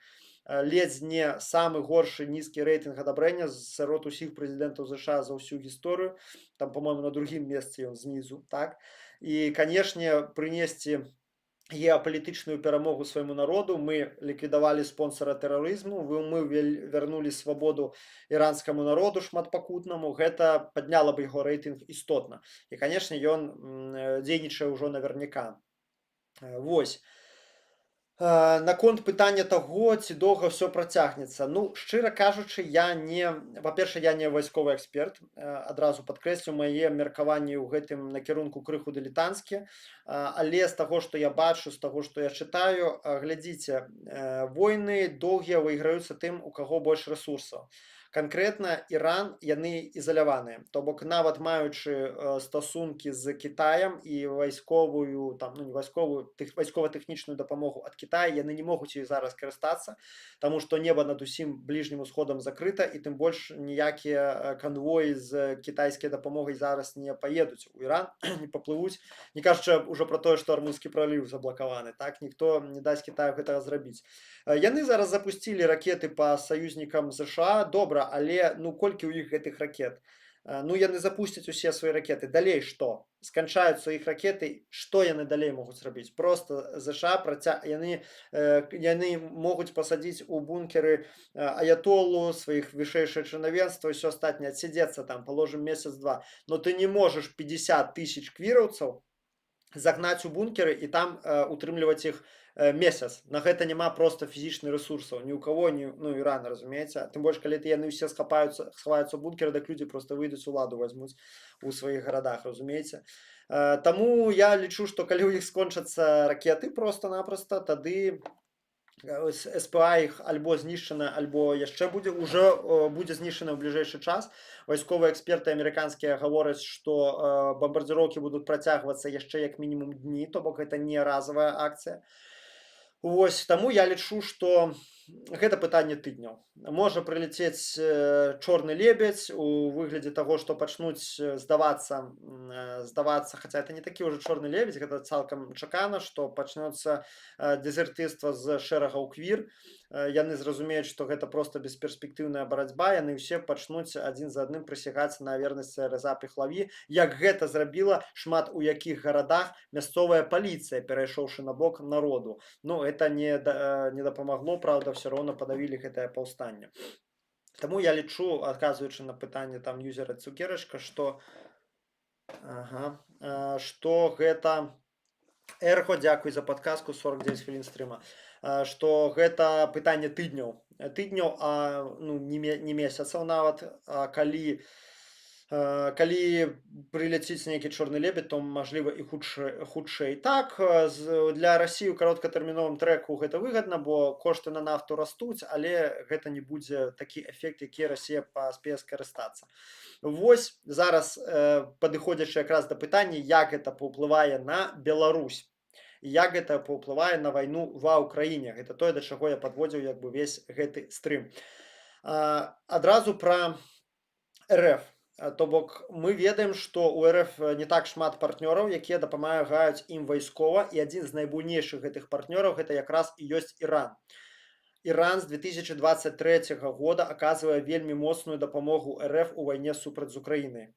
Ледзь не самы горшы нізкі рэйтынг адабрэння сярод усіх прэзідэнтаў ЗША за ўсю гісторыю, там, по-моему, на другім месцы ён знізу, так? І, канешне, прынесці геапалітычную перамогу свайму народу, мы ліквідавалі спонсора тэрарызму, мы вярнулі свабоду іранскаму народу шматпакутнаму, гэта падняла бы яго рэйтынг істотна. І, канешне, ён дзейнічае ўжо наверняка. Вось. Наконт пытання таго, ці доўга ўсё працягнецца. Ну, шчыра кажучы, па-першае, я не вайсковы эксперт, адразу падкрэслю, мае меркаванні ў гэтым накірунку крыху дылетанцкія, але з таго, што я бачу, з таго, што я чытаю, глядзіце, войны доўгія выйграюцца тым, у каго больш рэсурсаў. Канкрэтна Іран, яны ізаляваныя, то бок нават маючы стасункі з Кітаем і вайскова-тэхнічную дапамогу ад Кітая, яны не могуць ёй зараз карыстацца, таму што неба над усім бліжнім усходам закрыта, і тым больш ніякія канвоі з кітайскай дапамогай зараз не паедуць у Іран, не паплывуць, не кажучы ўжо пра тое, што Армузскі праліў заблакаваны, так, ніхто не дасць Кітаю гэтага зрабіць. Яны зараз запусцілі ракеты па саюзнікам ЗША, добра, але ну колькі ў іх гэтых ракет? Ну яны запусцяць усе свае ракеты, далей што? Сканчаюцца іх ракеты, што яны далей могуць зрабіць? Проста ЗША яны могуць пасадзіць у бункеры аятолу, сваіх вышэйшае чынавенства, ўсё астатняе, адсядзецца там, положым месяц-два, но ты не можаш 50 000 квіраўцаў загнаць у бункеры і там утрымліваць іх месяц. На гэта няма проста фізічных рэсурсаў, ні ў каго, ну Ірана, разумееце? Тым больш, калі яны ўсе схаваюцца ў бункеры, так людзі проста выйдуць уладу, вазьмуць у сваіх гарадах, разумееце? Таму я лічу, што калі ў іх скончацца ракеты проста-напроста, тады СПА іх альбо знішчана, альбо яшчэ будзе знішчана ў бліжэйшы час. Вайсковыя эксперты амерыканскія гавораць, што бамбардзіроўкі будуць працягвацца яшчэ як мінімум дні, то бок гэта не разовая акцыя. Вось, таму я лічу, што гэта пытанне тыдняў. Можа прыляцець чорны лебедзь у выглядзе таго, што пачнуць здавацца, хаця это не такі ўжо чорны лебедзь, гэта цалкам чакана, што пачнецца дезертырства з шэрагаў квір. Яны зразумеюць, што гэта проста бесперспектыўная барацьба, яны ўсе пачнуць адзін за адным прысягаць на вернасць Рэза Пехлаві, як гэта зрабіла шмат у якіх гарадах мясцовая паліцыя, перайшоўшы на бок народу. Ну, это не дапамагло, правда, все роўно падавілі гэтае паўстанне. Таму я лічу, адказваючы на пытанне там юзера Цукерачка, што гэта Эрго, дзякуй за падказку, 49 хвілін стрыма, што гэта пытанне тыдняў, ну, не месяцаў нават, калі прыляціць нейкі чорны лебедь, то мажліва і хутчэй. Так, для Расіі ў кароткатэрміновым трэку гэта выгадна, бо кошты на нафту растуць, але гэта не будзе такі эфект, які Расія паспее скарыстацца. Вось зараз падыходзячы якраз да пытання, як гэта паўплывае на Беларусь, як гэта паўплывае на вайну ва ўкраіне. Гэта тое, да чаго я падводзіў як бы весь гэты стрым. Адразу пра РФ. То бок мы ведаем, што у РФ не так шмат партнёраў, якія дапамагаюць ім вайскова, і адзін з найбуйнейшых гэтых партнёраў гэта якраз і ёсць Іран. Іран з 2023 года аказвае вельмі моцную дапамогу РФ у вайне супраць Украіны.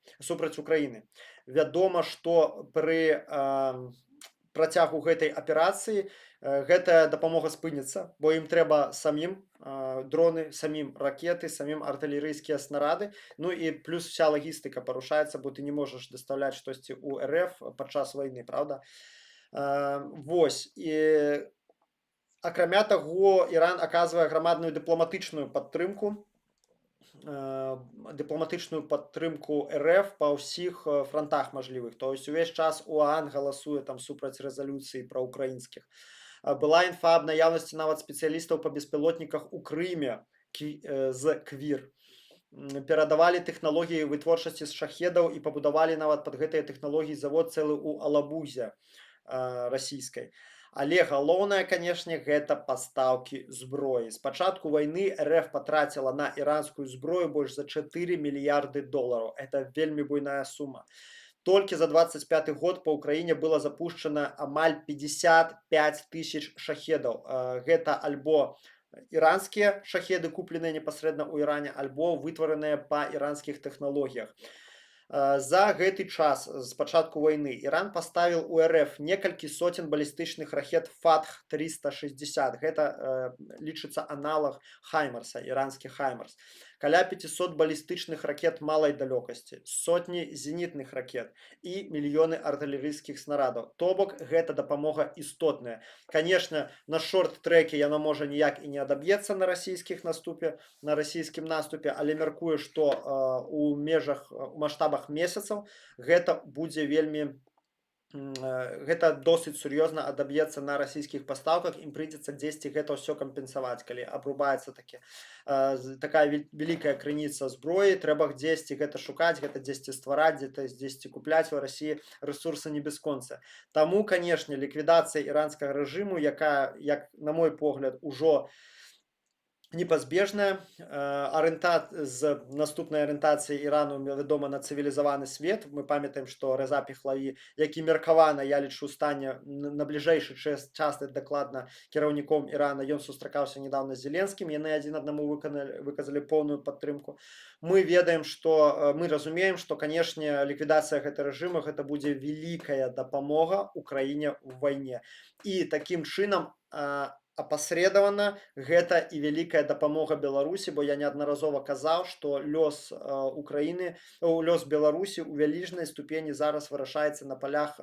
Вядома, што пры працягу гэтай аперацыі гэтая дапамога спыніцца, бо ім трэба самім дроны, самім ракеты, самім артылерыйскія снарады. Ну і плюс вся лагістыка парушаецца, бо ты не можаш дастаўляць штосьці ў РФ падчас вайны, правда? Вось. І акрамя таго, Іран аказвае грамадную дыпламатычную падтрымку РФ па ўсіх фронтах мажлівых. То есть увесь час ОАН галасуе там супраць рэзалюцыі праўкраінскіх. Была інфа аб наяўнасці нават спецыялістаў па беспілотніках у Крыме з КВІР. Перадавалі тэхналогіі вытворчасці з шахедаў і пабудавалі нават пад гэтыя тэхналогіі завод цэлы ў Алабузе расійскай. Але галоўнае, канешне, гэта пастаўкі зброі. З пачатку вайны РФ патраціла на іранскую зброю больш за 4 мільярды долараў. Это вельмі буйная сума. Толькі за 25 год па ўкраіне было запушчана амаль 55 тысяч шахедаў. Гэта альбо іранскія шахеды, купленыя непасрэдна ў Іране, альбо вытвараныя па іранскіх тэхналогіях. За гэты час з пачатку вайны Іран паставіў у РФ некалькі соцень балістычных ракет Фатх-360. Гэта лічыцца аналаг Хаймарса, іранскі Хаймарс. Каля 500 балістычных ракет малай далёкасці, сотні зенітных ракет і мільёны артылерыйскіх снарадаў. То бок, гэта дапамога істотная. Канешне, на шорт-трэке яна можа ніяк і не адаб'ецца на расійскім наступе, але мяркую, што у маштабах месяцаў гэта будзе гэта досыць сур'ёзна адаб'ецца на расійскіх пастаўках, ім прыйдзецца дзесьці гэта ўсё кампенсаваць, калі абрубаецца такая вялікая крыніца зброі, трэба дзесьці гэта шукаць, гэта дзесьці ствараць, дзесьці купляць у Расіі рэсурсы не бясконца. Таму, канешне, ліквідацыя іранскага рэжыму, якая, як на мой погляд, ужо непазбежная. З наступнай арыентацыі Ірану, вядома, на цывілізаваны свет. Мы памятаем, што Рэза Пехлаві, які меркавана, я лічу, стане на бліжэйшы час дакладна кіраўніком Ірана. Ён сустракаўся нядаўна з Зеленскім, яны адзін аднаму выказалі поўную падтрымку. Мы разумеем, што, канешне, ліквідацыя гэтага рэжыму гэта будзе вялікая дапамога Украіне ў вайне. І такім чынам апасредавана гэта і вялікая дапамога Беларусі, бо я неаднаразова казаў, што лёс Беларусі ў вялічнай ступені зараз вырашаецца на палях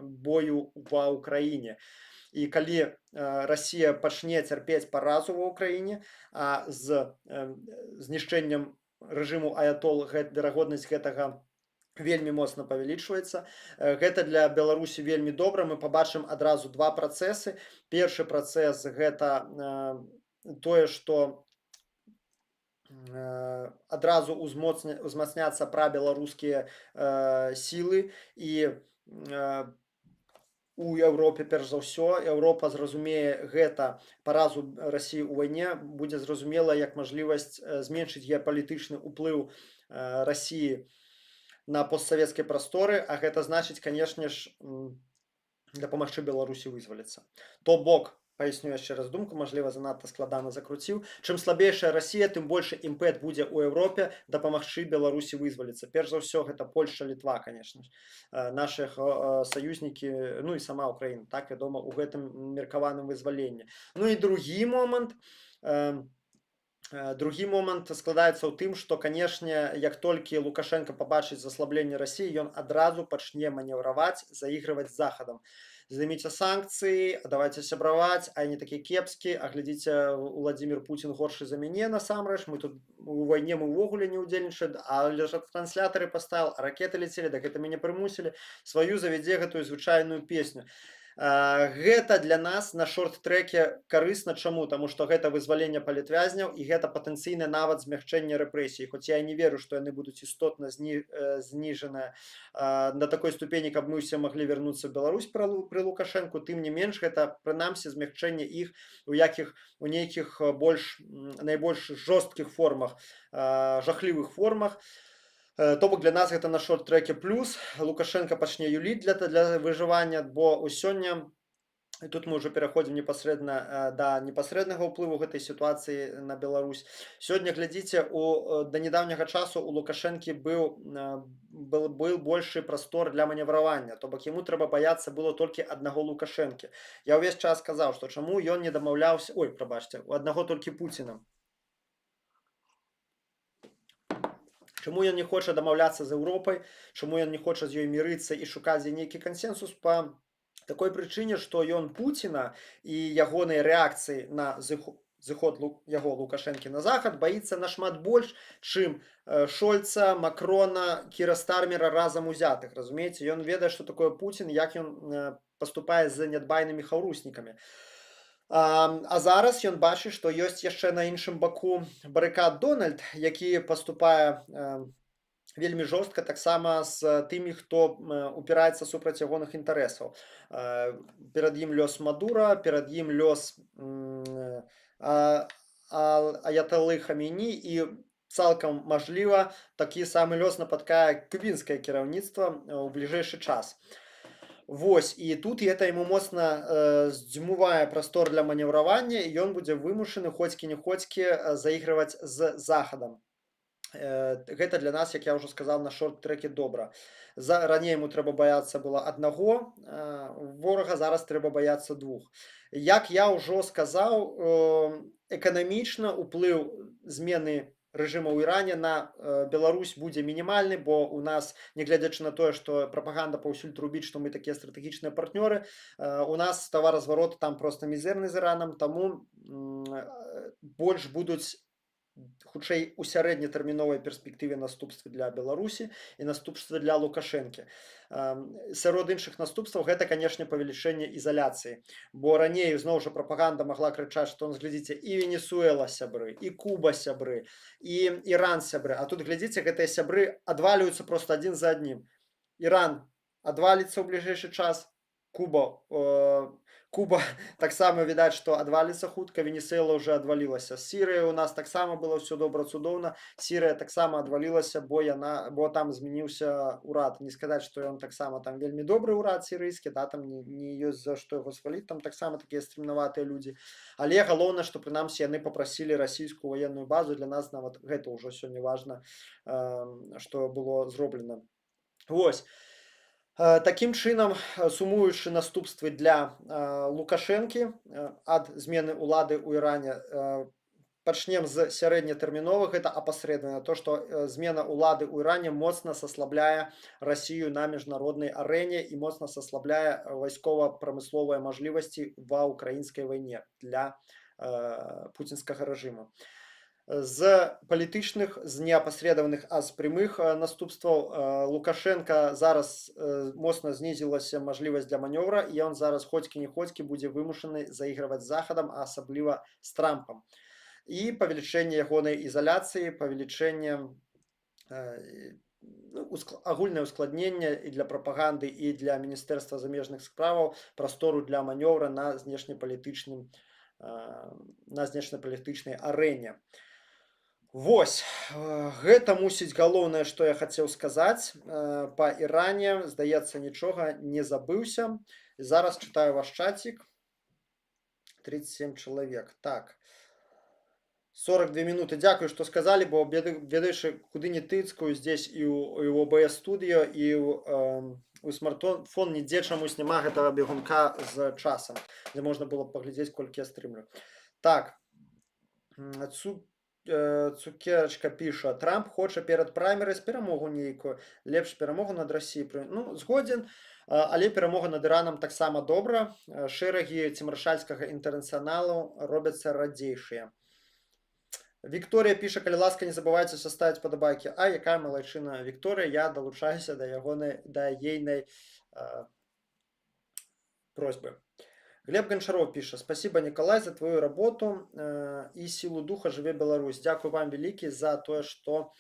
бою ва Ўкраіне. І калі Расія пачне цярпець паразу ва Ўкраіне, а з знішчэннем рэжыму аятол верагоднасць гэтага вельмі моцна павялічваецца. Гэта для Беларусі вельмі добра. Мы пабачым адразу два працэсы. Першы працэс гэта тое, што адразу узмацняцца прабеларускія сілы і у Еўропе, перш за ўсё, Еўропа зразумее гэта паразу Расіі ў вайне, будзе зразумела як мажлівасць зменшыць геапалітычны ўплыў Расіі на постсавецкай прасторы, а гэта значыць, канешне ж, дапамагчы Беларусі вызваліцца. То бок, паясню яшчэ раз думку, мажліва, занадта складана закруціў, чым слабейшая Расія, тым большы імпэт будзе ў Еўропе дапамагчы Беларусі вызваліцца. Перш за ўсё, гэта Польшча, Літва, канешне ж, нашых саюзнікі, ну і сама Ўкраіна, так, вядома, у гэтым меркаваным вызваленні. Ну і другі момант складаецца ў тым, што, канешне, як толькі Лукашенко пабачыць заслабленне Расіі, ён адразу пачне манеўраваць, заігрываць з Захадам. Здыміце санкцыі, давайце сябраваць, а не такі кепскі, а глядзіце, Владзімір Пуцін горшы за мяне, насамрэч, мы тут у вайне увогуле не ўдзельнічаем, але ж транслятары паставіў, а ракеты ляцелі, так гэта мяне прымусілі, сваю завядзе гэтую звычайную песню. Гэта для нас на шорт-трэке карысна. Чаму? Таму што гэта вызваленне палітвязняў і гэта патэнцыйна нават змягчэнне рэпрэсій. Хоць я не веру, што яны будуць істотна зніжаныя на такой ступені, каб мы ўсе маглі вярнуцца ў Беларусь пры Лукашэнку. Тым не менш, гэта прынамсі змягчэнне іх у нейкіх найбольш жорсткіх формах, жахлівых формах. То бок для нас гэта на шорт-трэке плюс. Лукашенко пачне юліць для выжывання, бо сёння І тут мы ўжо пераходзім непасрэдна да непасрэднага ўплыву гэтай сітуацыі на Беларусь. Сёння глядзіце, да нядаўняга часу у Лукашэнкі был большы прастор для маневравання, то бок яму трэба баяцца было толькі аднаго Лукашэнкі. Я ўвесь час казаў, што чаму ён не дамаўляўся, ой, прабачце, у аднаго толькі Пуціна. Чаму ён не хоча дамаўляцца з Еўропай, чаму ён не хоча з ёй мірыцца і шукаць нейкі кансенсус па такой прычыне, што ён Пуціна і ягонай рэакцыі на зыход яго Лукашэнкі на захад баіцца нашмат больш, чым Шольца, Макрона, Кіра Стармера разам узятых. Разумееце, ён ведае, што такое Пуцін, як ён паступае з нядбайнымі хаўруснікамі. А зараз ён бачыць, што ёсць яшчэ на іншым баку барыкад Дональд, які паступае вельмі жорстка таксама з тымі, хто упіраецца супраць ягоных інтарэсаў. Перад ім лёс Мадура, перад ім лёс Аяталы Хамейні і цалкам мажліва такі самы лёс напаткае кубінскае кіраўніцтва ў бліжэйшы час. Вось, і тут гэта яму моцна здзьмувае прастор для манеўравання, і ён будзе вымушаны хоцькі-не-хоцькі заігрываць з захадам. Гэта для нас, як я ўжо сказаў, на шорт-трэке добра. Раней яму трэба баяцца было аднаго ворага, зараз трэба баяцца двух. Як я ўжо сказаў, эканамічна ўплыў змены рэжыму ў Іране на Беларусь будзе мінімальны, бо у нас, нягледзячы на тое, што прапаганда паўсюль трубіць, што мы такія стратэгічныя партнёры, у нас таваразварот там проста мізэрны з Іранам, таму больш будуць хутчэй у сярэднетэрміновай перспектыве наступствы для Беларусі і наступствы для Лукашэнкі. Сярод іншых наступстваў гэта, канешне, павелічэнне ізаляцыі, бо раней зноў жа прапаганда магла крычаць, што глядзіце, і Венесуэла сябры, і Куба сябры, і Іран сябры, а тут глядзіце, гэтыя сябры адвалююцца проста адзін за адным. Іран адваліцца ў бліжэйшы час, Куба таксама відаць, што адваліцца хутка, Венесуэла ўжо адвалілася. З Сірыяй у нас таксама было ўсё добра цудоўна, Сірыя таксама адвалілася, бо там змяніўся ўрад. Не сказаць, што ён таксама там вельмі добры ўрад сірыйскі, да, там не ёсць за што яго сваліць, там таксама такія стрымнаватыя людзі. Але галоўнае, што прынамсі яны папрасілі расійскую ваенную базу, для нас нават гэта ўжо сёння важна, што было зроблена. Вось. Такім чынам, сумуючы наступствы для Лукашэнкі ад змены ўлады ў Іране, пачнем з сярэднетэрміновых, гэта апасрэдна то, што змена ўлады ў Іране моцна саслабляе Расію на міжнароднай арэне і моцна саслабляе вайскова-прамысловыя мажлівасці ва ўкраінскай вайне для пуцінскага рэжыму. З палітычных, з неапасрэдаваных, а з прямых наступстваў Лукашенка зараз моцна знізілася мажлівасць для манёвра, і ён зараз хоцькі-не-хоцькі будзе вымушаны заігрываць з захадам, а асабліва з Трампам. І павелічэнне ягонай ізаляцыі, павелічэнне агульнае ўскладненне і для прапаганды, і для Міністэрства замежных справаў прастору для манёвра на знешнепалітычнай арэне. Вось, гэта мусіць галоўнае, што я хацеў сказаць па Іране. Здаецца, нічога не забыўся. Зараз чытаю ваш чацік. 37 чалавек. Так. 42 минуты. Дзякую, што сказалі, бо ведаеш, куды не тыцкаю здесь і ў OBS студыё, і ў смартфон нідзе чамусь няма гэтага бегунка з часам, дзе можна было паглядзець, колькі я стрымлю. Так. Цукерачка піша, Трамп хоча перад праймерыз перамогу нейкую, лепш перамогу над Расіяй. Ну, згодзін, але перамога над Іранам таксама добра. Шэрагі цімаршальскага інтэрнацыяналу робяцца радзейшыя. Вікторія піша, калі ласка, не забывайце ставіць падабайкі. А, якая малайчына Вікторія, я далучаюся да ейнай просьбы. Глеб Гончаров піша, спасибо, Николай, за твою работу и силу духа, живе Беларусь. Дякую вам вялікі за тое, што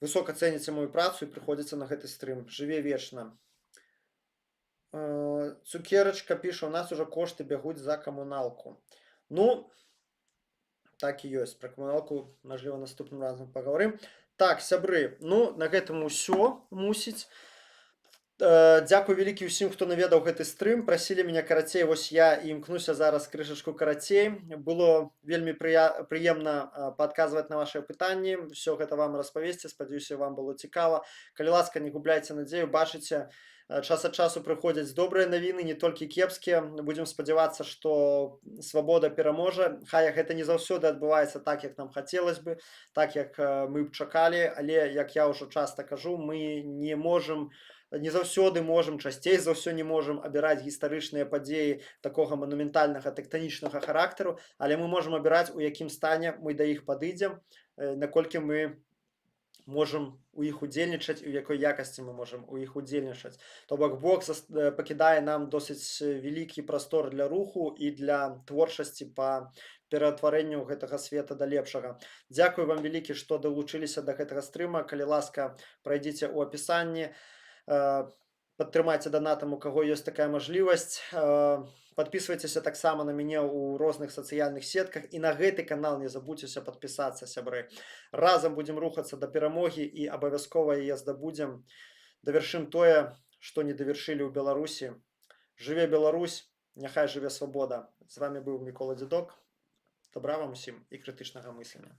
высока цэніце мою працу і прыходзіце на гэты стрым. Жыве вечна. Цукерачка піша, у нас уже кошты бягуць за камуналку. Ну, так і ёсць. Пра камуналку, мажліва, наступным разам паговорым. Так, сябры, ну, на гэтым усё мусіць. Дзякуй вялікі ўсім, хто наведаў гэты стрым. Прасілі мяне карацей, вось я і імкнуся зараз крышачку карацей. Было вельмі прыемна падказваць на вашыя пытанні, ўсё гэта вам распавесці, спадзяюся, вам было цікава. Калі ласка, не губляйце надзею, бачыце, час ад часу прыходзяць добрыя навіны, не толькі кепскія. Будзем спадзявацца, што свабода пераможа. Хай гэта не заўсёды адбываецца так, як нам хацелось бы, так, як мы б чакалі, але, як я ўжо часта кажу, мы не заўсёды можам, часцей за ўсё не можам абіраць гістарычныя падзеі такога манументальнага тэктанічнага характару, але мы можам абіраць, у якім стане мы да іх падыдзем, наколькі мы можам у іх удзельнічаць, у якой якасці мы можам у іх удзельнічаць. То бок Бог пакідае нам досыць вялікі прастор для руху і для творчасці па ператварэнню гэтага света да лепшага. Дзякуй вам вялікі, што далучыліся да гэтага стрыма. Калі ласка, прайдзіце ў апісанні, падтрымайце донатам, у каго ёсць такая мажлівасць. Падпісвайцеся таксама на мяне ў розных сацыяльных сетках і на гэты канал не забудзьцеся падпісацца, сябры. Разам будзем рухацца да перамогі і абавязкова яе здабудзем. Давяршым тое, што не давяршылі ў Беларусі. Жыве Беларусь, няхай жыве свабода. З вами быў Мікола Дзедок. Добра вам усім і крытычнага мыслення.